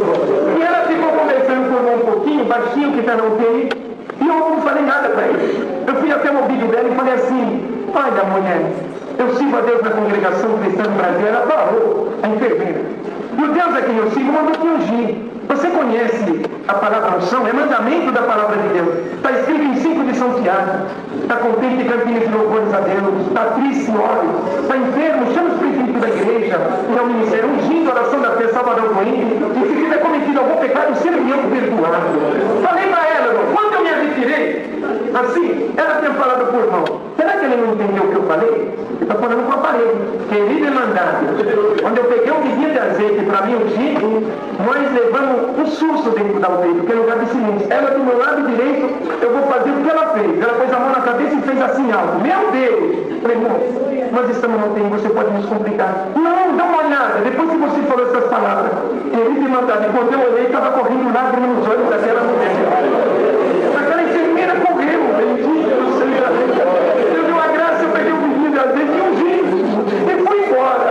[SPEAKER 5] E ela ficou conversando com um pouquinho, baixinho, que está na UTI. E eu não falei nada para ele. Eu fui até o ouvido dela e falei assim, olha mulher, eu sirvo a Deus na congregação cristã do Brasil. Ela parou. E o Deus a quem eu sigo mandou te ungir. Você conhece a palavra unção? É mandamento da palavra de Deus. Está escrito em 5 de São Tiago. Está contente, cantine de louvores a Deus. Está triste, ore. Está enfermo, chama os presbíteros da igreja. Que é o ministério ungindo a oração da fé, salvador do índio. E se tiver cometido algum pecado, seria eu perdoado. Falei para ela, quando eu me retirei, assim, ela tinha falado por mão. Será que ele não entendeu o que eu falei? Ele está falando com o aparelho. Querido irmandade, quando eu peguei um vidinho de azeite para mim ungir, nós levamos um susto dentro da aldeia, porque é lugar de silêncio. Ela do meu lado direito, eu vou fazer o que ela fez. Ela pôs a mão na cabeça e fez assim alto. Meu Deus! Falei, irmão, nós estamos no tempo, você pode nos complicar. Não, dá uma olhada. Depois que você falou essas palavras, querido irmandade, quando eu olhei, estava correndo lágrimas nos olhos daquela mulher. Aquela enfermeira correu, bendito do Senhor. Eu dei uma graça, eu peguei o vidinho de azeite e ungi. E fui embora.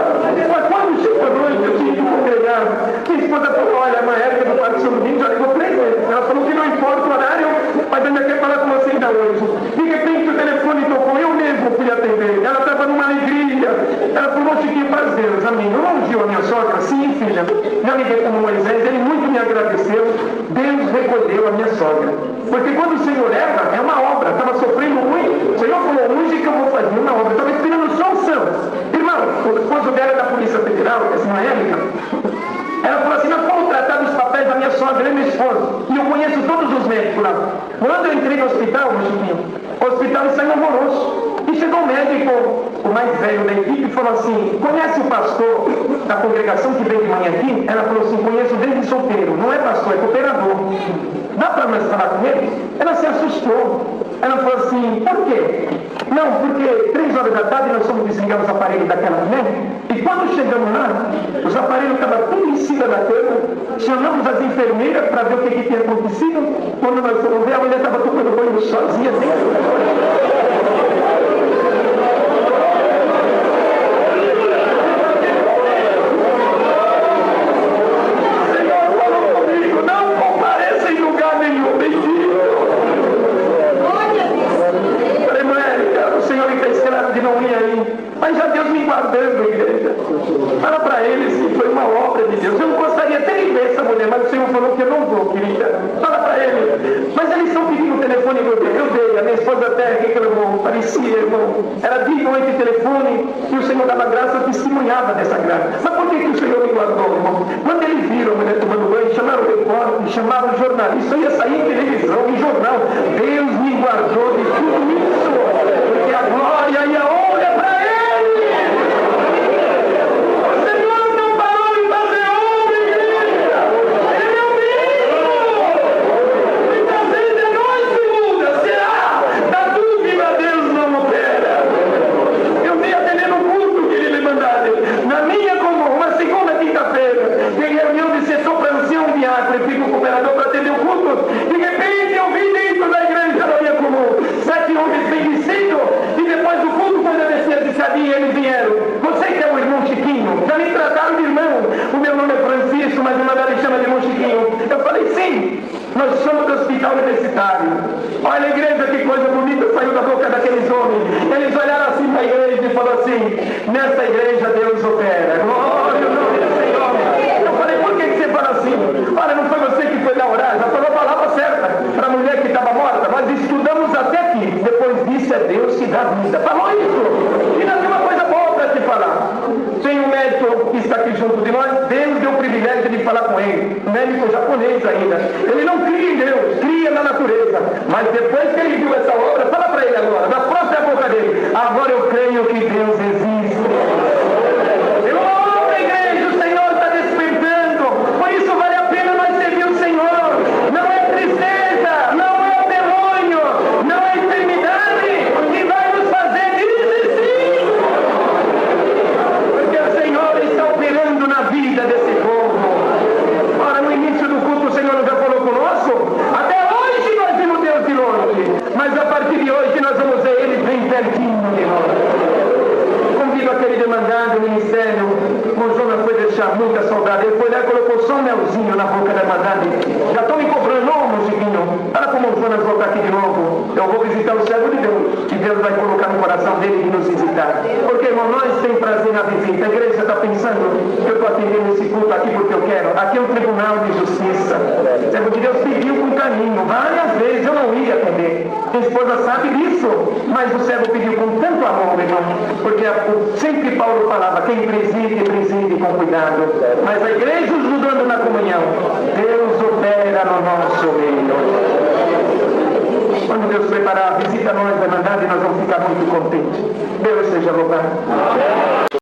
[SPEAKER 5] Mas quando chegou a noite, eu tinha que congregar. Minha esposa falou, olha, na época do Padre São Domingo, já ligou 3 vezes. Ela falou que não importa o horário, mas ainda quer falar com você ainda hoje. De repente o telefone tocou, eu mesmo fui atender. Ela estava numa alegria. Ela falou, Chiquinho, prazer, amém. Eu não ungiu a minha sogra? Sim, filha. Já liguei como Moisés, ele muito me agradeceu. Deus recolheu a minha sogra. Porque quando o Senhor erra, é uma obra. Estava sofrendo muito. O Senhor falou, hoje que eu vou fazer uma obra. Estava esperando só unção. Irmão, o esposo dela é da Polícia Federal, que é a senhora Érica. Ela falou assim, nós fomos tratar dos papéis da minha sogra e minha esposa. E eu conheço todos os médicos lá. Quando eu entrei no hospital, meu Chiquinho, o hospital saiu amoroso. E chegou o médico, o mais velho da equipe, e falou assim, conhece o pastor da congregação que veio de manhã aqui? Ela falou assim, conheço desde solteiro. Não é pastor, é cooperador. Dá para nós falar com ele? Ela se assustou. Ela falou assim, por quê? Não, porque 3 horas da tarde nós fomos desligar os aparelhos daquela mulher. E quando chegamos lá, os aparelhos estavam tudo em cima da cama. Chamamos as enfermeiras para ver o que tinha acontecido. Quando nós fomos ver, a mulher estava tomando banho sozinha dentro do banho. Mas já Deus me guardando, igreja. Fala para eles que foi uma obra de Deus. Eu não gostaria até de ver essa mulher, mas o Senhor falou que eu não vou, querida. Fala para eles. Mas eles estão pedindo o telefone que eu dei. A minha esposa até reclamou. Parecia, irmão. Era dia e noite telefone e o Senhor dava graça, eu testemunhava dessa graça. Mas por que o Senhor me guardou, irmão? Quando eles viram a mulher tomando banho, chamaram o repórter, chamaram o jornalista, eu ia sair em televisão, em jornal. Deus me guardou de tudo isso. Porque a glória e a honra é para Ele. E eles vieram. Você que é o irmão Chiquinho, já me trataram de irmão. O meu nome é Francisco, mas uma delas chama de irmão Chiquinho. Eu falei, sim, nós somos do hospital universitário. Olha a igreja, que coisa bonita saiu da boca daqueles homens. Eles olharam assim para a igreja e falaram assim, nessa igreja Deus opera. Glória ao nome do Senhor. Eu falei, por que você fala assim? Olha, não foi você que foi lá orar, já falou a palavra certa para a mulher que estava morta. Nós estudamos até aqui. Depois disso é Deus que dá vida. Falou isso. E nós temos uma coisa boa para te falar. Tem um médico que está aqui junto de nós. Deus deu o privilégio de falar com ele. Um médico japonês ainda. Ele não cria em Deus, cria na natureza. Mas depois que ele viu essa obra, fala para ele agora, da própria boca dele. Agora eu creio que Deus existe. Glória, igreja, o Senhor está despertando. Por isso vale a pena nós servir o Senhor. Não é tristeza, não é demônio, não é enfermidade que vai nos fazer desistir. Porque o Senhor está operando na vida desse povo. Ora, no início do culto o Senhor já falou conosco. Até hoje nós vimos Deus de longe. Mas a partir de hoje nós vamos ver Ele bem pertinho de nós. Convido aquele demandado do ministério. O Jonas foi deixar muita saudade. Ele foi lá e colocou só um melzinho na boca da mandada. Já estão me cobrando, não, meu Chiquinho. Olha como o Jonas voltar aqui de novo. Eu vou visitar o servo de Deus. Que Deus vai colocar no coração dele e nos visitar. Porque, irmão, nós temos prazer na visita. A igreja está pensando que eu estou aqui atender nesse culto aqui porque eu quero. Aqui é um tribunal de justiça. O servo de Deus pediu com carinho. Várias vezes eu não ia atender. Minha esposa sabe disso. Mas o servo pediu com tanto amor, meu irmão. Porque sempre Paulo falava, quem preside com cuidado. Mas a igreja ajudando na comunhão. Deus opera no nosso meio. Quando Deus preparar a visita a nós da Irmandade, nós vamos ficar muito contentes. Deus seja louvado.